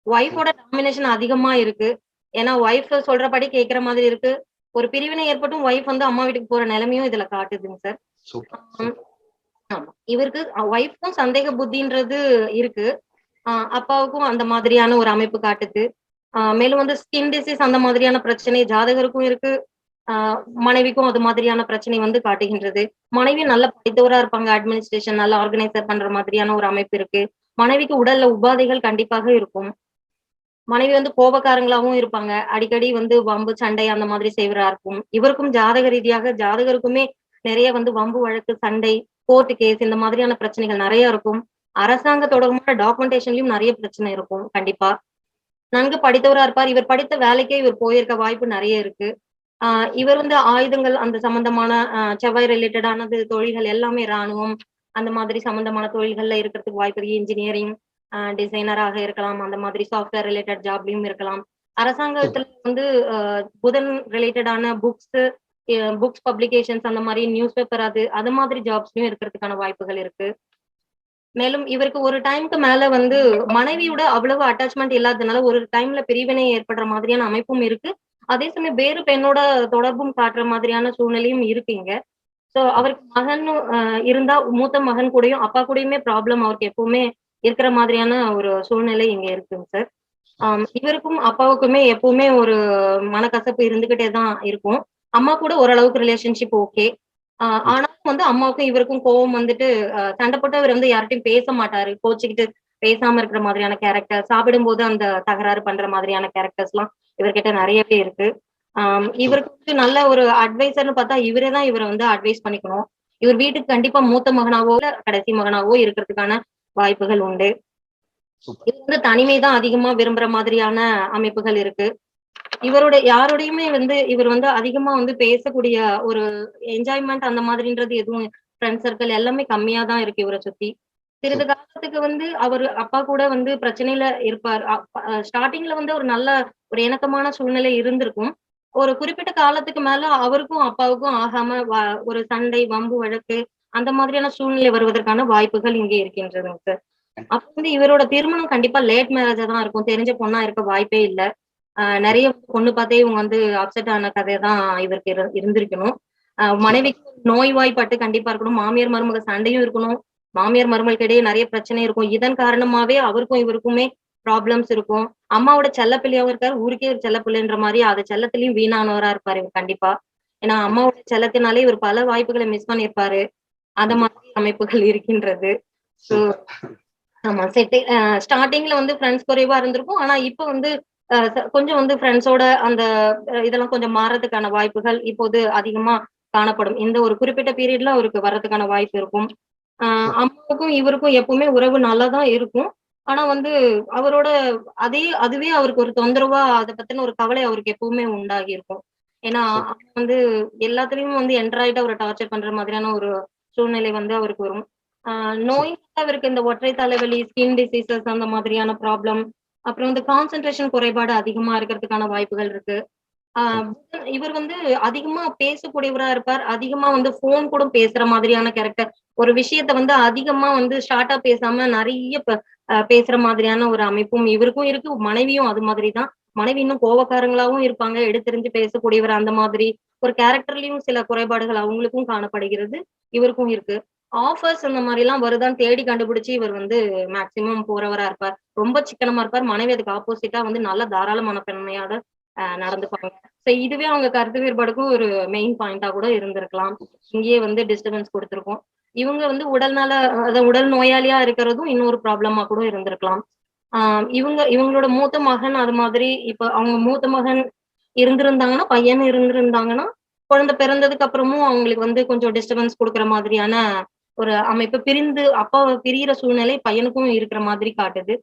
ஒய்ஃபோட டாமினேஷன் அதிகமா இருக்கு. ஏன்னா ஒய்ஃப் சொல்றபடி கேட்கிற மாதிரி இருக்கு. ஒரு பிரிவினை ஏற்பட்டும் ஒய்ஃப் வந்து அம்மா வீட்டுக்கு போற நிலைமையும் இதுல காட்டுதுங்க சார். ஆமா, இவருக்கு ஒய்ஃப்க்கும் சந்தேக புத்தின்றது இருக்கு. அப்பாவுக்கும் அந்த மாதிரியான ஒரு அமைப்பு காட்டுது. மேலும் வந்து ஸ்கின் டிசீஸ் அந்த மாதிரியான பிரச்சனை ஜாதகருக்கும் இருக்கு. மனைவிக்கும் அது மாதிரியான பிரச்சனை வந்து காட்டுகின்றது. மனைவி நல்ல படித்தவரா இருப்பாங்க, அட்மினிஸ்ட்ரேஷன் நல்லா ஆர்கனைசர் பண்ற மாதிரியான ஒரு அமைப்பு இருக்கு. மனைவிக்கு உடல்ல உபாதைகள் கண்டிப்பாக இருக்கும். மனைவி வந்து கோபக்காரங்களாவும் இருப்பாங்க. அடிக்கடி வந்து வம்பு சண்டை அந்த மாதிரி செய்வரா இருக்கும். இவருக்கும் ஜாதக ரீதியாக ஜாதகருக்குமே நிறைய வந்து வம்பு வழக்கு, சண்டை, கோர்ட் கேஸ் இந்த மாதிரியான பிரச்சனைகள் நிறைய இருக்கும். அரசாங்க தொடர்பான டாக்குமெண்டேஷன்லயும் நிறைய பிரச்சனை இருக்கும் கண்டிப்பா. நன்கு படித்தவரா இருப்பார். இவர் படித்த வேலைக்கே இவர் போயிருக்க வாய்ப்பு நிறைய இருக்கு. இவர் வந்து ஆயுதங்கள் அந்த சம்பந்தமான செவ்வாய் ரிலேட்டடானது தொழில்கள் எல்லாமே ராணுவம் அந்த மாதிரி சம்பந்தமான தொழில்கள்ல இருக்கிறதுக்கு வாய்ப்பு இருக்கு. இன்ஜினியரிங், டிசைனராக இருக்கலாம், அந்த மாதிரி சாஃப்ட்வேர் ரிலேட்டட் ஜாப்லயும் இருக்கலாம். அரசாங்கத்துல வந்து புதன் ரிலேட்டடான புக்ஸ் பப்ளிகேஷன்ஸ் அந்த மாதிரி நியூஸ் பேப்பர் அது மாதிரி ஜாப்ஸ்லயும் இருக்கிறதுக்கான வாய்ப்புகள் இருக்கு. மேலும் இவருக்கு ஒரு டைம்க்கு மேல வந்து மனைவியோட அவ்வளவு அட்டாச்மெண்ட் இல்லாததுனால ஒரு டைம்ல பிரிவினை ஏற்படுற மாதிரியான அமைப்பும் இருக்கு. அதே சமயம் வேறு பெண்ணோட தொடர்பும் காட்டுற மாதிரியான சூழ்நிலையும் இருக்கு இங்க. சோ அவருக்கு மகன் இருந்தா மூத்த மகன் கூடயும் அப்பா கூடயுமே ப்ராப்ளம் அவருக்கு எப்பவுமே இருக்கிற மாதிரியான ஒரு சூழ்நிலை இங்க இருக்குங்க சார். இவருக்கும் அப்பாவுக்குமே எப்பவுமே ஒரு மனக்கசப்பு இருந்துகிட்டே தான் இருக்கும். அம்மா கூட ஓரளவுக்கு ரிலேஷன்ஷிப் ஓகே. ஆனாலும் வந்து அம்மாவுக்கும் இவருக்கும் கோவம் வந்துட்டு சண்டை போட்டு அவர் வந்து யார்கிட்டயும் பேச மாட்டாரு. கோச்சிக்கிட்டு பேசாம இருக்கிற மாதிரியான கேரக்டர், சாப்பிடும்போது அந்த தகராறு பண்ற மாதிரியான கேரக்டர்ஸ் எல்லாம் இவர்கிட்ட நிறையவே இருக்கு. இவருக்கு வந்து நல்ல ஒரு அட்வைசர்னு பார்த்தா இவரே தான் இவரை வந்து அட்வைஸ் பண்ணிக்கணும். இவர் வீட்டுக்கு கண்டிப்பா மூத்த மகனாவோ கடைசி மகனாவோ இருக்கிறதுக்கான வாய்ப்புகள் உண்டு. இவர் வந்து தனிமை தான் அதிகமா விரும்புற மாதிரியான அமைப்புகள் இருக்கு. யாரோடையுமே வந்து இவர் வந்து அதிகமா வந்து பேசக்கூடிய ஒரு என்ஜாய்மெண்ட் அந்த மாதிரின்றது எதுவும் ஃப்ரெண்ட் சர்க்கிள் எல்லாமே கம்மியா தான் இருக்கு இவரை சுத்தி. சிறிது காலத்துக்கு வந்து அவர் அப்பா கூட வந்து பிரச்சனையில இருப்பார். ஸ்டார்டிங்ல வந்து ஒரு நல்ல ஒரு இணக்கமான சூழ்நிலை இருந்திருக்கும். ஒரு குறிப்பிட்ட காலத்துக்கு மேல அவருக்கும் அப்பாவுக்கும் ஆகாம ஒரு சண்டை, வம்பு வழக்கு அந்த மாதிரியான சூழ்நிலை வருவதற்கான வாய்ப்புகள் இங்கே இருக்கின்றதுங்க சார். அப்ப வந்து இவரோட திருமணம் கண்டிப்பா லேட் மேரேஜா தான் இருக்கும். தெரிஞ்ச பொண்ணா இருக்க வாய்ப்பே இல்ல. நிறைய பொண்ணு பார்த்தே இவங்க வந்து அப்செட் ஆன கதை தான் இவருக்கு இருந்திருக்கணும். மனைவிக்கு நோய்வாய்ப்பட்டு கண்டிப்பா இருக்கணும். மாமியார் மருமக சண்டையும் இருக்கணும். மாமியார் மருமகளுக்கு இடையே நிறைய பிரச்சனை இருக்கும். இதன் காரணமாவே அவருக்கும் இவருக்குமே ப்ராப்ளம்ஸ் இருக்கும். அம்மாவோட செல்லப்பிள்ளையாவும் இருக்காரு. ஊருக்கே ஒரு செல்லப்பிள்ளைன்ற மாதிரி அது செல்லத்திலயும் வீணானவரா இருப்பாரு இவர் கண்டிப்பா. ஏன்னா அம்மாவோட செல்லத்தினாலே இவர் பல வாய்ப்புகளை மிஸ் பண்ணியிருப்பாரு. அந்த மாதிரி அமைப்புகள் இருக்கின்றது. ஸோ ஆமா ஸ்டார்டிங்ல வந்து ஃப்ரெண்ட்ஸ் குறைவா இருந்திருக்கும். ஆனா இப்ப வந்து கொஞ்சம் வந்து ஃப்ரெண்ட்ஸோட அந்த இதெல்லாம் கொஞ்சம் மாறதுக்கான வாய்ப்புகள் இப்போது அதிகமா காணப்படும். இந்த ஒரு குறிப்பிட்ட பீரியட்ல அவருக்கு வர்றதுக்கான வாய்ப்பு இருக்கும். அம்மாவுக்கும் இவருக்கும் எப்பவுமே உறவு நல்லாதான் இருக்கும். ஆனா வந்து அவரோட அதுவே அவருக்கு ஒரு தொந்தரவா அத பத்தின ஒரு கவலை அவருக்கு எப்பவுமே உண்டாகி இருக்கும். ஏன்னா அம்மா வந்து எல்லாத்துலயும் வந்து என்டர் அவரை டார்ச்சர் பண்ற மாதிரியான ஒரு சூழ்நிலை வந்து அவருக்கு வரும். நோய் அவருக்கு இந்த ஒற்றை தலைவலி, ஸ்கின் டிசீசஸ் அந்த மாதிரியான ப்ராப்ளம், அப்புறம் வந்து கான்சென்ட்ரேஷன் குறைபாடு அதிகமா இருக்கிறதுக்கான வாய்ப்புகள் இருக்கு. இவர் வந்து அதிகமா பேசக்கூடியவரா இருப்பார். அதிகமா வந்து போன் கூட பேசுற மாதிரியான கேரக்டர். ஒரு விஷயத்த வந்து அதிகமா வந்து ஷார்ட்டா பேசாம நிறைய பேசுற மாதிரியான ஒரு அமைப்பும் இவருக்கும் இருக்கு. மனைவியும் அது மாதிரிதான். மனைவி இன்னும் கோவக்காரங்களாவும் இருப்பாங்க. எடுத்தெறிஞ்சு பேசக்கூடியவர் அந்த மாதிரி. ஒரு கேரக்டர்லயும் சில குறைபாடுகள் அவங்களுக்கும் காணப்படுகிறது. இவருக்கும் இருக்கு. ஆஃபர்ஸ் அந்த மாதிரி எல்லாம் வருதான்னு தேடி கண்டுபிடிச்சு இவர் வந்து மேக்சிமம் போறவரா இருப்பார். ரொம்ப சிக்கனமா இருப்பார். மனைவி அதுக்கு ஆப்போசிட்டா வந்து நல்ல தாராள மனப்பான்மையோட நடந்துப்பாங்க. இதுவே அவங்க கருத்து வேறுபாடுக்கும் ஒரு மெயின் பாயிண்டா கூட இருந்திருக்கலாம். இங்கேயே வந்து டிஸ்டர்பன்ஸ் கொடுத்திருக்கோம். இவங்க வந்து உடல் நோயாளியா இருக்கிறதும் இன்னொரு ப்ராப்ளமா கூட இருந்திருக்கலாம். இவங்களோட மூத்த மகன் அது மாதிரி இப்ப அவங்க மூத்த மகன் இருந்திருந்தாங்கன்னா, பையன் இருந்திருந்தாங்கன்னா, குழந்தை பிறந்ததுக்கு அப்புறமும் அவங்களுக்கு வந்து கொஞ்சம் டிஸ்டர்பன்ஸ் கொடுக்குற மாதிரியான ஒரு அமைப்பு. அப்பாவை பிரியிற சூழ்நிலை பையனுக்கும் இருக்கிற மாதிரி காட்டுது.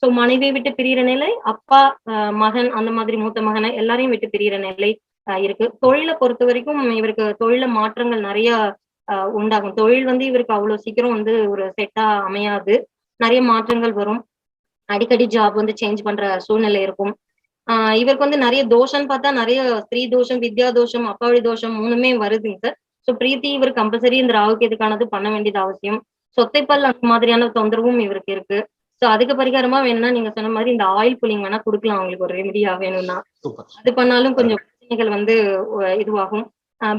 சோ மனைவியை விட்டு பிரியிற நிலை, அப்பா, மகன் அந்த மாதிரி மூத்த மகனை எல்லாரையும் விட்டு பிரியிற நிலை இருக்கு. தொழிலை பொறுத்த வரைக்கும் இவருக்கு தொழில மாற்றங்கள் நிறைய உண்டாகும். தொழில் வந்து இவருக்கு அவ்வளவு சீக்கிரம் வந்து ஒரு செட்டா அமையாது. நிறைய மாற்றங்கள் வரும். அடிக்கடி ஜாப் வந்து சேஞ்ச் பண்ற சூழ்நிலை இருக்கும். இவருக்கு வந்து நிறைய தோஷம்னு பார்த்தா நிறைய ஸ்திரீ தோஷம், வித்யா தோஷம், அப்பாவளி தோஷம் 3மே வருதுங்க சார். சோ பிரீத்தி இவர் கம்பல்சரி இந்த ராகுக்கு எதுக்கானது பண்ண வேண்டியது அவசியம். சொத்தைப்பல் அந்த மாதிரியான தொந்தரவும் இவருக்கு இருக்கு. சோ அதுக்கு பரிகாரமா வேணும்னா நீங்க சொன்ன மாதிரி இந்த ஆயில் புல்லிங் வேணா குடுக்கலாம் அவங்களுக்கு ஒரு ரெமிடியா வேணும்னா. அது பண்ணாலும் கொஞ்சம் பிரச்சனைகள் வந்து இதுவாகும்.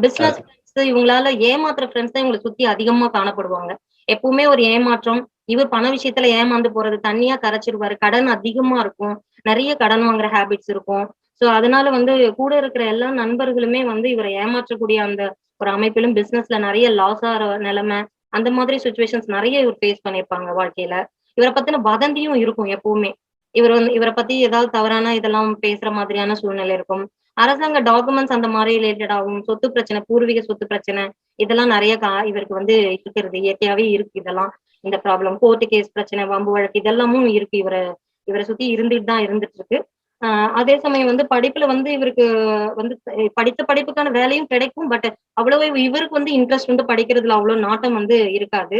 பிசினஸ் இவங்களால ஏமாத்துற ஃப்ரெண்ட்ஸ் தான் இவங்களை சுத்தி அதிகமா காணப்படுவாங்க. எப்பவுமே ஒரு ஏமாற்றம். இவர் பண விஷயத்துல ஏமாந்து போறது, தண்ணியா கரைச்சிருவாரு. கடன் அதிகமா இருக்கும். நிறைய கடன் வாங்குற ஹேபிட்ஸ் இருக்கும். சோ அதனால வந்து கூட இருக்கிற எல்லா நண்பர்களுமே வந்து இவரை ஏமாற்றக்கூடிய அந்த ஒரு அமைப்பிலும் பிசினஸ்ல நிறைய லாஸ் ஆகிற நிலைமை அந்த மாதிரி சுச்சுவேஷன்ஸ் நிறைய இவர் ஃபேஸ் பண்ணியிருப்பாங்க வாழ்க்கையில. இவரை பத்தின வதந்தியும் இருக்கும் எப்பவுமே. இவரை பத்தி ஏதாவது தவறான இதெல்லாம் பேசுற மாதிரியான சூழ்நிலை இருக்கும். அரசாங்க டாக்குமெண்ட்ஸ் அந்த மாதிரி ரிலேட்டடாகவும் சொத்து பிரச்சனை, பூர்வீக சொத்து பிரச்சனை இதெல்லாம் நிறைய இவருக்கு வந்து இருக்கிறது இயற்கையாவே இருக்கு. இதெல்லாம் இந்த ப்ராப்ளம் கோர்ட்டு கேஸ் பிரச்சனை, வம்பு வழக்கு இதெல்லாமும் இருக்கு. இவரை சுத்தி இருந்துட்டு தான் இருந்துட்டு இருக்கு. அதே சமயம் வந்து படிப்புல வந்து இவருக்கு வந்து படித்த படிப்புக்கான வேலையும் கிடைக்கும். பட் அவ்வளவு இவருக்கு வந்து இன்ட்ரெஸ்ட் வந்து படிக்கிறதுல அவ்வளவு நாட்டம் வந்து இருக்காது.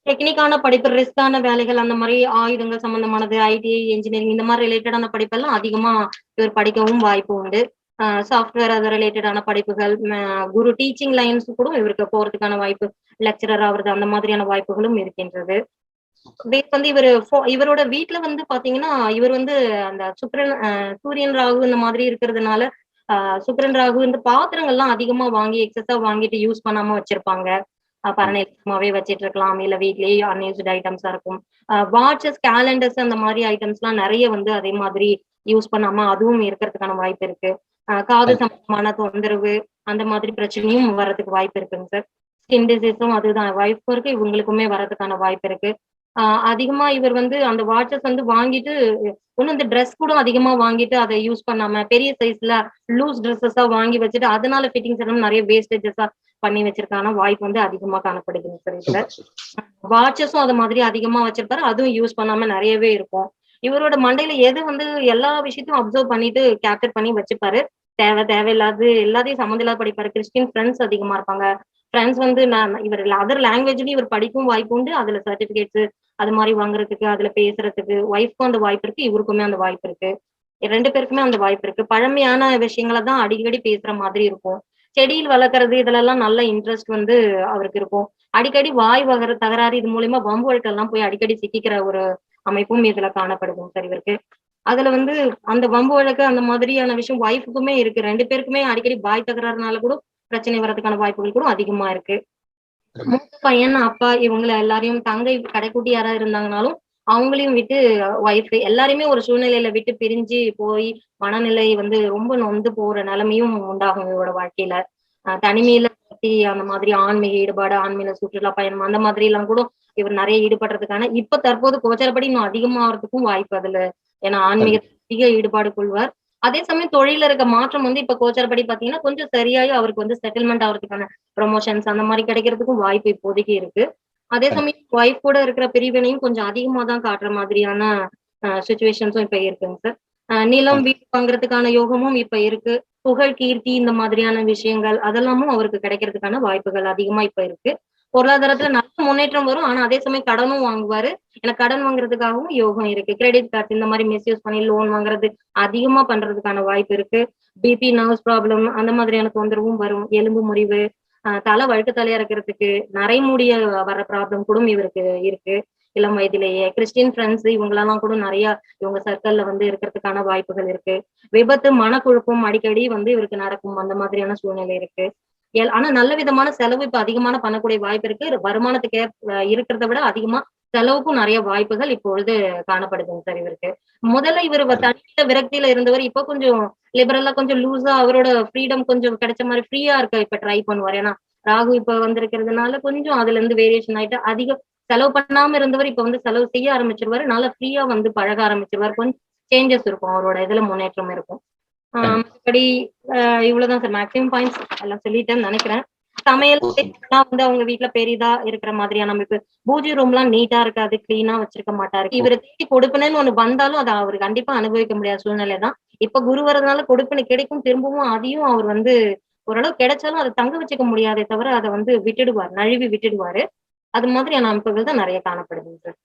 டெக்னிக்கான படிப்பு, ரிஸ்கான வேலைகள் அந்த மாதிரி ஆயுதங்கள் சம்பந்தமானது, ஐடிஐ, இன்ஜினியரிங் இந்த மாதிரி ரிலேட்டடான படிப்பெல்லாம் அதிகமா இவர் படிக்கவும் வாய்ப்பு உண்டு. சாஃப்ட்வேர் அது ரிலேட்டடான படிப்புகள், குரு டீச்சிங் லைன்ஸ் கூட இவருக்கு போறதுக்கான வாய்ப்பு, லெக்சரர் ஆகுறது அந்த மாதிரியான வாய்ப்புகளும் இருக்கின்றது. வந்து இவரோட வீட்டுல வந்து பாத்தீங்கன்னா இவர் வந்து அந்த சூரியன் ராகு இந்த மாதிரி இருக்கிறதுனால சுக்கிரன் ராகு இந்த பாத்திரங்கள்லாம் அதிகமா வாங்கி எக்ஸஸா வாங்கிட்டு யூஸ் பண்ணாம வச்சிருப்பாங்க. பரநேரமாவே வச்சிட்டு இருக்கலாம். இல்ல வீட்லயே அன்யூஸ்டு ஐட்டம்ஸா இருக்கும். வாட்சஸ், கேலண்டர்ஸ் அந்த மாதிரி ஐட்டம்ஸ் எல்லாம் நிறைய வந்து அதே மாதிரி யூஸ் பண்ணாம அதுவும் இருக்கிறதுக்கான வாய்ப்பு இருக்கு. காது சம்பந்தமான தொந்தரவு அந்த மாதிரி பிரச்சனையும் வர்றதுக்கு வாய்ப்பு இருக்குங்க சார். ஸ்கின் டிசீஸும் அதுதான் வாய்ப்பு இருக்கு. இவங்களுக்குமே வர்றதுக்கான வாய்ப்பு இருக்கு. அதிகமா இவர் வந்து அந்த வாட்சஸ் வந்து வாங்கிட்டு ஒன்னும் இந்த ட்ரெஸ் கூட அதிகமா வாங்கிட்டு அதை யூஸ் பண்ணாம பெரிய சைஸ்ல லூஸ் ட்ரெஸ்ஸஸா வாங்கி வச்சுட்டு அதனால ஃபிட்டிங்ஸ் எல்லாம் நிறைய வேஸ்டேஜஸா பண்ணி வச்சிருக்கான வாய்ப்பு வந்து அதிகமா காணப்படுதுங்க சார். இதுல வாட்சஸும் அது மாதிரி அதிகமா வச்சிருப்பாரு. அதுவும் யூஸ் பண்ணாம நிறையவே இருக்கும். இவரோட மண்டையில எது வந்து எல்லா விஷயத்தையும் அப்சர்வ் பண்ணிட்டு கேப்சர் பண்ணி வச்சுப்பாரு. தேவையில்லாது எல்லாத்தையும் சம்மந்தம் இல்லாத படிப்பாரு. கிறிஸ்டின் ஃப்ரெண்ட்ஸ் அதிகமா இருப்பாங்க. ஃப்ரெண்ட்ஸ் வந்து இவர் அதர் லாங்குவேஜ்லயும் இவர் படிக்கும் வாய்ப்பு உண்டு. அதுல சர்டிபிகேட்ஸ் அது மாதிரி வாங்குறதுக்கு, அதுல பேசுறதுக்கு ஒய்ஃப்க்கும் அந்த வாய்ப்பு இருக்கு. இவருக்குமே அந்த வாய்ப்பு இருக்கு. 2 பேருக்குமே அந்த வாய்ப்பு இருக்கு. பழமையான விஷயங்களை தான் அடிக்கடி பேசுற மாதிரி இருக்கும். செடியில் வளர்க்கறது இதுல எல்லாம் நல்ல இன்ட்ரெஸ்ட் வந்து அவருக்கு இருக்கும். அடிக்கடி வாய் வகர தகராறு, இது மூலியமா வம்பு வழக்கெல்லாம் போய் அடிக்கடி சிக்கிக்கிற ஒரு அமைப்பும் இதுல காணப்படுதுங்க சார் இவருக்கு. அதுல வந்து அந்த வம்பு வழக்கு அந்த மாதிரியான விஷயம் ஒய்ஃபுக்குமே இருக்கு. 2 பேருக்குமே அடிக்கடி வாய் தகராறுனால கூட பிரச்சனை வர்றதுக்கான வாய்ப்புகள் கூட அதிகமா இருக்கு. மூத்த பையன், அப்பா இவங்கள எல்லாரையும், தங்கை கடைக்குட்டி யாராவது இருந்தாங்கனாலும் அவங்களையும் விட்டு ஒய்ஃப் எல்லாரையுமே ஒரு சூழ்நிலையில விட்டு பிரிஞ்சு போய் மனநிலை வந்து ரொம்ப நொந்து போற நிலைமையும் உண்டாகும் இவரோட வாழ்க்கையில. தனிமையில பத்தி அந்த மாதிரி ஆன்மீக ஈடுபாடு, ஆன்மீக சுற்றுலா பயணம் அந்த மாதிரி எல்லாம் கூட இவர் நிறைய ஈடுபடுறதுக்கான இப்ப தற்போது கோச்சாரப்படி இன்னும் அதிகமாகறதுக்கும் வாய்ப்பு அதுல. ஏன்னா ஆன்மீகத்துல அதிக ஈடுபாடு கொள்வார். அதே சமயம் தொழில இருக்க மாற்றம் வந்து இப்ப கோச்சாரப்படி பாத்தீங்கன்னா கொஞ்சம் சரியாயி அவருக்கு வந்து செட்டில்மெண்ட் ஆகிறதுக்கான ப்ரொமோஷன்ஸ் அந்த மாதிரி கிடைக்கிறதுக்கும் வாய்ப்பு இப்போதைக்கு இருக்கு. அதே சமயம் ஒய்ஃப் கூட இருக்கிற பிரிவினையும் கொஞ்சம் அதிகமா தான் காட்டுற மாதிரியான சுச்சுவேஷன்ஸும் இப்ப இருக்குங்க சார். நிலம் வீடு வாங்குறதுக்கான யோகமும் இப்ப இருக்கு. புகழ் கீர்த்தி இந்த மாதிரியான விஷயங்கள் அதெல்லாமும் அவருக்கு கிடைக்கிறதுக்கான வாய்ப்புகள் அதிகமா இப்ப இருக்கு. பொருளாதாரத்துல நல்ல முன்னேற்றம் வரும். ஆனா அதே சமயம் கடனும் வாங்குவாரு. ஏன்னா கடன் வாங்குறதுக்காகவும் யோகம் இருக்கு. கிரெடிட் கார்டு இந்த மாதிரி மிஸ்யூஸ் பண்ணி லோன் வாங்குறது அதிகமா பண்றதுக்கான வாய்ப்பு இருக்கு. பிபி, நர்வ்ஸ் ப்ராப்ளம் அந்த மாதிரியான தொந்தரவும் வரும். எலும்பு முறிவு, தலை வழுக்கு தலையா இருக்கிறதுக்கு, நரைமுடிய வர ப்ராப்ளம் கூட இவருக்கு இருக்கு. இளம் வயதிலேயே கிறிஸ்டின் ஃப்ரெண்ட்ஸ் இவங்களெல்லாம் கூட நிறைய இவங்க சர்க்கிள்ல வந்து இருக்கிறதுக்கான வாய்ப்புகள் இருக்கு. விபத்து, மனக்குழப்பம் அடிக்கடி வந்து இவருக்கு நடக்கும். அந்த மாதிரியான சூழ்நிலை இருக்கு. ஆனா நல்ல விதமான செலவு இப்ப அதிகமான பண்ணக்கூடிய வாய்ப்பு இருக்கு. வருமானத்துக்கு இருக்கிறத விட அதிகமா செலவுக்கும் நிறைய வாய்ப்புகள் இப்பொழுது காணப்படுதுங்க சார் இவருக்கு. முதல்ல இவர் தனித்த விரக்தியில இருந்தவர் இப்ப கொஞ்சம் லிபரலா கொஞ்சம் லூஸா அவரோட ஃப்ரீடம் கொஞ்சம் கிடைச்ச மாதிரி ஃப்ரீயா இருக்க இப்ப ட்ரை பண்ணுவார். ஏன்னா ராகு இப்ப வந்திருக்கிறதுனால கொஞ்சம் அதுல இருந்து வேரியேஷன் ஆயிட்டு அதிகம் செலவு பண்ணாம இருந்தவர் இப்ப வந்து செலவு செய்ய ஆரம்பிச்சிருவாரு. நல்லா ஃப்ரீயா வந்து பழக ஆரம்பிச்சிருவாரு. கொஞ்சம் சேஞ்சஸ் இருக்கும், அவரோட இதுல முன்னேற்றம் இருக்கும். மற்றபடி இவ்வளவுதான் சார். மேக்ஸிமம் பாயிண்ட்ஸ் எல்லாம் சொல்லிட்டேன்னு நினைக்கிறேன். சமையல் வந்து அவங்க வீட்டுல பெரிதா இருக்கிற மாதிரியான அமைப்பு. பூஜை ரூம் எல்லாம் நீட்டா இருக்காது, கிளீனா வச்சிருக்க மாட்டாரு. இவரை தேடி கொடுப்பனேன்னு ஒண்ணு வந்தாலும் அதை அவர் கண்டிப்பா அனுபவிக்க முடியாத சூழ்நிலை தான். இப்ப குரு வரதுனால கொடுப்பனை கிடைக்கும். திரும்பவும் அதையும் அவர் வந்து ஓரளவு கிடைச்சாலும் அதை தங்க வச்சுக்க முடியாதே தவிர அதை வந்து விட்டுடுவார், நழுவி விட்டுடுவாரு. அது மாதிரியான அமைப்புகள் தான் நிறைய காணப்படுதுங்க சார்.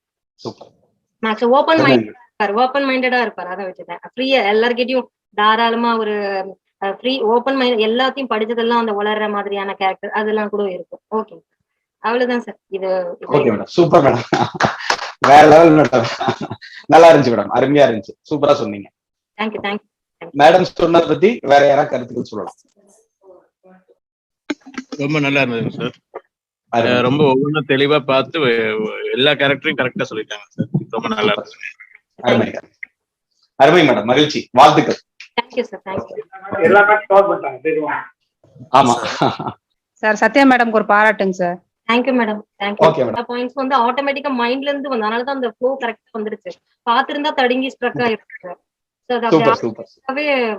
மேக்ஸ் ஓப்பன் மைண்டடா இருப்பாரு. அதை வச்சுட்டேன். ஃப்ரீயா எல்லார்கிட்டயும் தாராளமா ஒரு ஃப்ரீ ஓப்பன் மைண்ட், எல்லாத்தையும் படிச்சதெல்லாம் அந்த வளர்ற மாதிரியான கேரக்டர் அதெல்லாம் கூட இருக்கும். ஓகே, அவ்வளவுதான் சார். இது ஓகே மேடம், சூப்பர் மேடம், வேற லெவல் மேடம், நல்லா இருந்துச்சு மேடம், அருமையா இருந்துச்சு, சூப்பரா சொன்னீங்க. Thank you thank you. மேடம் சொன்னதை பத்தி வேற யாராவது கருத்துக்கள் சொல்லலாம்? ரொம்ப நல்லா இருந்ததுங்க சார். ரொம்ப ஒவ்வொன்றும் தெளிவா பார்த்து எல்லா கேரக்டரையும் கரெக்டா சொல்லிட்டாங்க சார். ரொம்ப நல்லா இருந்துச்சு. அருமை அருமை மேடம், மகிழ்ச்சி, வாழ்த்துக்கள். Thank you sir. தேங்க்யூ. எல்லாமே கவர் பண்ணிட்டாங்க. ஆமா சார், சத்யா மேடம் ஒரு பாராட்டுங்க sir. Thank you madam. Thank you. Points வந்து ஆட்டோமேட்டிக்கா மைண்ட்ல இருந்து வந்து, அதனால தான் அந்த ஃப்ளோ கரெக்டா வந்துருச்சு. பாத்திருந்தா தடுங்கி ஸ்ட்ரக் ஆயிருக்கு.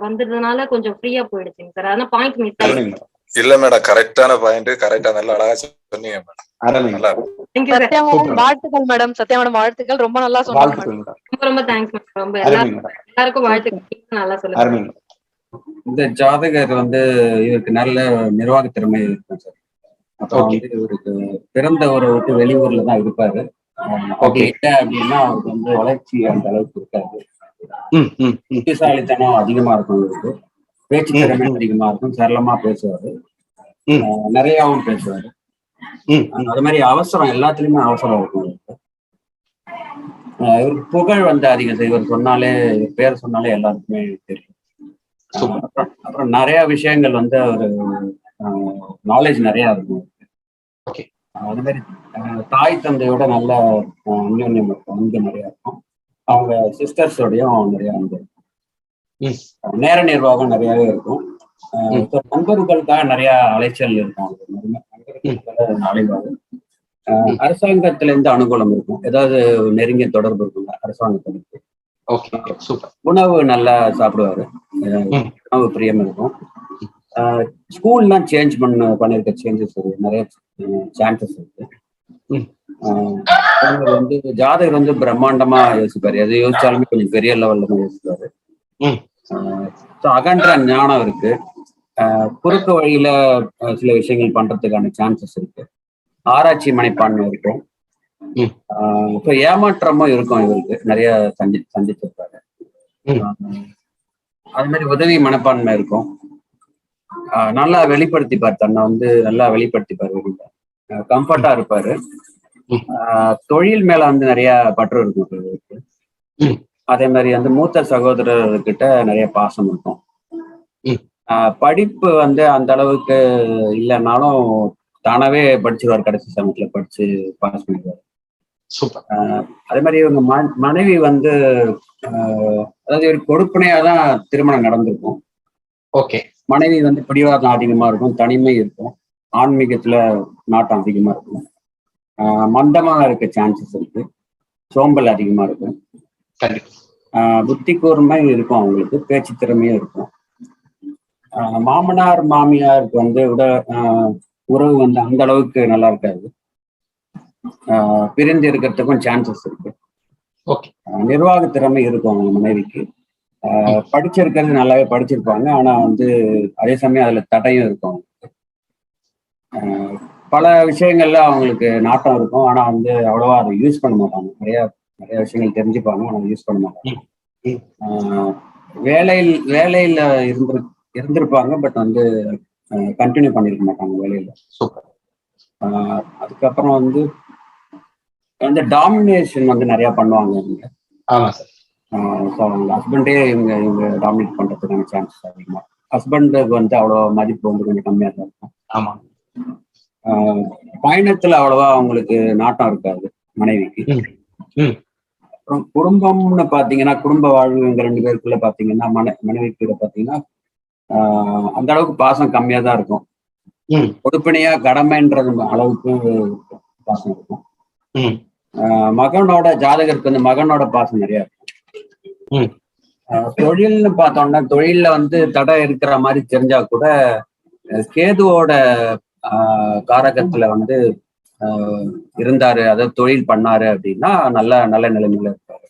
வந்ததுனால கொஞ்சம் ஃப்ரீயா போயிடுச்சுங்க சார். அதனால பாயிண்ட் மிஸ் ஆயிடுச்சு. இல்ல மேடம், கரெக்டான பாயிண்ட், கரெக்டா நல்லா அழகா சொன்னீங்க மேடம். நல்லா வாழ்த்துக்கள் மேடம். சத்யா மேடம் வாழ்த்துக்கள், ரொம்ப நல்லா சொன்னீங்க. ரொம்ப ரொம்ப தேங்க்ஸ் மேடம். ரொம்ப எல்லாருக்கும் வாழ்த்துக்கள். நல்லா சொல்லுங்க. இந்த ஜாதகர் வந்து இவருக்கு நல்ல நிர்வாக திறமை இருக்கும் சார். அப்புறம் வந்து இவருக்கு பிறந்த ஊரை விட்டு வெளியூர்ல தான் இருப்பாரு. அப்படி இல்லை அப்படின்னா அவருக்கு வந்து வளர்ச்சி அந்த அளவுக்கு இருக்காது. புத்திசாலித்தனம் அதிகமா இருக்கும் இவருக்கு. பேச்சு திறமை அதிகமா இருக்கும். சரளமா பேசுவாரு, நிறையாவும் பேசுவாரு. அது மாதிரி அவசரம், எல்லாத்துலயுமே அவசரம் இருக்கும் இவருக்கு. இவருக்கு புகழ் வந்து அதிகம் சார். இவர் சொன்னாலே, பேர் சொன்னாலே எல்லாருக்குமே தெரியும். அப்புறம் நிறைய விஷயங்கள் வந்து ஒரு நாலேஜ் நிறைய இருக்கும். அது மாதிரி தாய் தந்தையோட நல்ல அந்யோன்யம் இருக்கும், அன்பு நிறைய இருக்கும். அவங்க சிஸ்டர்ஸோடையும் நிறைய அன்பு இருக்கும். நேர நிர்வாகம் நிறையவே இருக்கும். நண்பர்களுக்காக நிறைய அலைச்சல் இருக்கும். அலைவாரு. அரசாங்கத்துல இருந்து அனுகூலம் இருக்கும். ஏதாவது நெருங்கிய தொடர்பு இருக்கும் அரசாங்கத்திற்கு. உணவு நல்லா சாப்பிடுவாரு. உணவு பிரியம் இருக்கும். ஸ்கூல்லாம் சேஞ்ச் பண்ணிருக்க சேஞ்சஸ் நிறைய சான்சஸ் இருக்கு. வந்து ஜாதகர் வந்து பிரம்மாண்டமா யோசிப்பாரு. எதை யோசிச்சாலுமே கொஞ்சம் பெரிய லெவல்ல தான் யோசிப்பாரு. அகன்ற ஞானம் இருக்கு. குறுக்கு வழியில சில விஷயங்கள் பண்றதுக்கான சான்சஸ் இருக்கு. ஆராய்ச்சி மனைப்பான்மை இருக்கும். இப்ப ஏமாற்றமும் இருக்கும் இவருக்கு. நிறைய சந்திச்சிருப்பாரு. அது மாதிரி உதவி மனப்பான்மை இருக்கும். நல்லா வெளிப்படுத்திப்பார், தன்னை வந்து நல்லா வெளிப்படுத்திப்பார் வெளியில. கம்ஃபர்ட்டா இருப்பாரு. தொழில் மேல வந்து நிறைய பற்று இருக்கும் இவருக்கு. அதே மாதிரி வந்து மூத்த சகோதரர்கிட்ட நிறைய பாசம் இருக்கும். படிப்பு வந்து அந்த அளவுக்கு இல்லைன்னாலும் தானாவே படிச்சிருவார், கடைசி சமயத்துல படிச்சு பாஸ் பண்ணிடுவார். சூப்பர். அதே மாதிரி இவங்க மனைவி வந்து அதாவது ஒரு கொடுப்பனையாதான் திருமணம் நடந்திருக்கும். ஓகே. மனைவி வந்து பிடிவாதம் அதிகமா இருக்கும், தனிமை இருக்கும், ஆன்மீகத்துல நாட்டம் அதிகமா இருக்கும், மந்தமா இருக்க சான்சஸ் இருக்கு, சோம்பல் அதிகமா இருக்கும், புத்தி கூர்மை இருக்கும், அவங்களுக்கு பேச்சு திறமையும் இருக்கும். மாமனார் மாமியாருக்கு வந்து உறவு வந்து அந்த அளவுக்கு நல்லா இருக்காது, பிரிந்து இருக்கிறதுக்கும் சான்சஸ் இருக்கு. நிர்வாக திறமை இருக்கும் அவங்க மனைவிக்கு. படிச்சிருக்கிறது நல்லாவே படிச்சிருப்பாங்க, ஆனா வந்து அதே சமயம் அதுல தடையும் இருக்கும். பல விஷயங்கள்ல அவங்களுக்கு நாட்டம் இருக்கும், ஆனா வந்து அவ்வளவா அதை யூஸ் பண்ண மாட்டாங்க. நிறைய விஷயங்கள் தெரிஞ்சுப்பாங்க, ஆனா யூஸ் பண்ண மாட்டாங்க. வேலையில இருந்திருப்பாங்க, பட் வந்து கண்டினியூ பண்ணிருக்க மாட்டாங்க வேலையில. அதுக்கப்புறம் வந்து டாமினேஷன் வந்து நிறைய பண்ணுவாங்க இவங்க. அவங்க ஹஸ்பண்டே இவங்க டாமினேட் பண்றதுக்கான சான்சஸ் அதிகமா. ஹஸ்பண்டுக்கு வந்து அவ்வளோ மதிப்பு வந்து கொஞ்சம் கம்மியா தான் இருக்கும். பயணத்துல அவ்வளவா அவங்களுக்கு நாட்டம் இருக்காது மனைவிக்கு. அப்புறம் குடும்பம்னு பாத்தீங்கன்னா, குடும்ப வாழ்வு எங்க 2 பேருக்குள்ள பாத்தீங்கன்னா, மனைவிக்கு பாத்தீங்கன்னா அந்த அளவுக்கு பாசம் கம்மியா தான் இருக்கும். பொறுப்பினையா கடமைன்றது அளவுக்கு பாசம் இருக்கும். மகனோட ஜாதகருக்கு வந்து மகனோட பாசம் நிறைய இருக்கும். தொழில்னு பார்த்தோம்னா, தொழில்ல வந்து தடை இருக்கிற மாதிரி தெரிஞ்சா கூட கேதுவோட காரகத்துல வந்து இருந்தாரு, அதாவது தொழில் பண்ணாரு அப்படின்னா நல்ல நிலைமையில இருப்பாரு.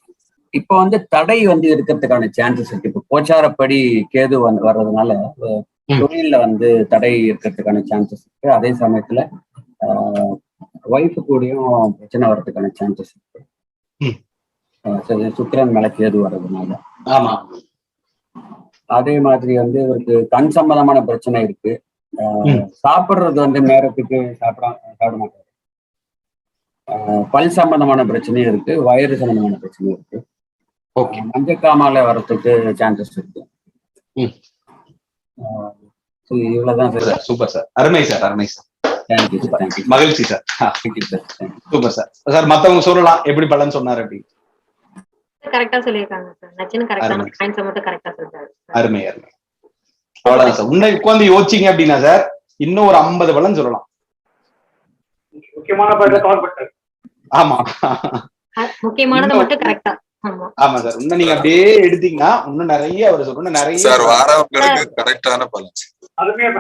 இப்ப வந்து தடை வந்து இருக்கிறதுக்கான சான்சஸ் இருக்கு. இப்ப கோச்சாரப்படி கேது வர்றதுனால தொழில்ல வந்து தடை இருக்கிறதுக்கான சான்சஸ் இருக்கு. அதே சமயத்துல ஒய்ஃபு கூடயும் பிரச்சனை வர்றதுக்கான சான்சஸ் இருக்கு. சுக்கிரன் மேல கேது வர்றதுனால. அதே மாதிரி வந்து இவருக்கு கண் சம்பந்தமான பிரச்சனை இருக்கு. சாப்பிடுறது வந்து நேரத்துக்கு சாப்பிட மாட்டாரு. பல் சம்பந்தமான பிரச்சனையும் இருக்கு, வயிறு சம்பந்தமான பிரச்சனையும் இருக்கு. மஞ்சக்காமால வர்றதுக்கு சான்சஸ் இருக்கு. இவ்வளவுதான் சார். சூப்பர் சார், அருமை சார், அருமை சார். தேங்க்யூ, மகிழ்ச்சி சார். Super sir. சார் மத்தவங்க சொல்லலாம் எப்படி பலன் சொன்னாரு அப்படின்னு. கரெக்டா சொல்லியிருக்காங்க சார். நச்சின்னு கரெக்டான பாயிண்ட்ஸ் மட்டும் கரெக்டா சொல்றாரு. அருமை. அவ்வளவுதான் சார். உன்னை உட்கார்ந்து யோசிச்சீங்க அப்படின்னா சார் இன்னும் ஒரு 50 பலன் சொல்லலாம். முக்கியமான பாயிண்ட்ல கவர் பண்ணாரு. ஆமா, முக்கியமானது மட்டும் கரெக்டா. ஆமா சார். இன்னும் நீங்க அப்படியே எடுத்தீங்கன்னா இன்னும் நிறைய அவர் சொல்லணும். நிறைய சார் வாரவங்களுக்கு கரெக்டான பலன்.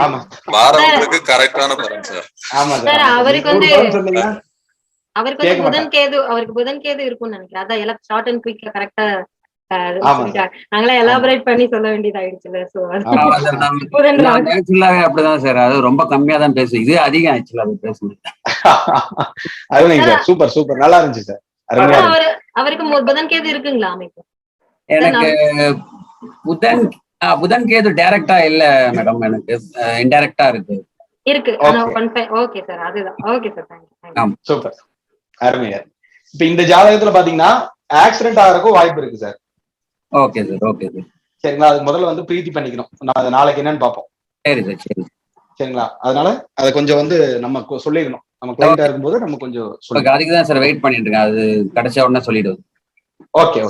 ஆமா, வாரவங்களுக்கு கரெக்டான பலன் சார். ஆமா சார். அவருக்கு வந்து புதன் கேது இருக்கும்னு நினைக்கிறேன். அதான் எல்லாம் ஷார்ட் அண்ட் குயிக்கா கரெக்டா நாங்களே எலாபரேட் பண்ணி சொல்ல வேண்டியதாயிடுச்சுல. சோ அப்படிதான் சார். அது ரொம்ப கம்மியா தான் பேசு, இது அதிகம் ஆக்சுவலா அது பேசுனது. சூப்பர் சூப்பர், நல்லா இருந்துச்சு சார். அவருக்கு புதன் கேது இருக்குங்களா அமைப்பு? எனக்கு புதன் கேது டைரக்டா இல்ல மேடம், எனக்கு இன்டைரக்டா இருக்கு. ஓகே சார், அதுதான். Okay sir, thank you. சூப்பர், அருமையா. இப்ப இந்த ஜாதகத்துல பாத்தீங்கன்னா ஆக்சிடென்ட் ஆகிறதுக்கும் வாய்ப்பு இருக்கு sir. Okay sir, okay sir. சரிங்களா, அது முதல்ல வந்து பிரீத்தி பண்ணிக்கணும். நான் அது நாளைக்கு என்னன்னு பார்ப்போம். சரி சார், சரி. சரிங்களா, அதனால அதை கொஞ்சம் வந்து நம்ம சொல்லிடணும். நம்ம கிளைண்டா இருக்கும்போது நம்ம கொஞ்சம் அதுக்கு தான் சார் வெயிட் பண்ணிட்டு இருக்கேன். அது கிடைச்ச உடனே சொல்லிடுவோம். ஓகே.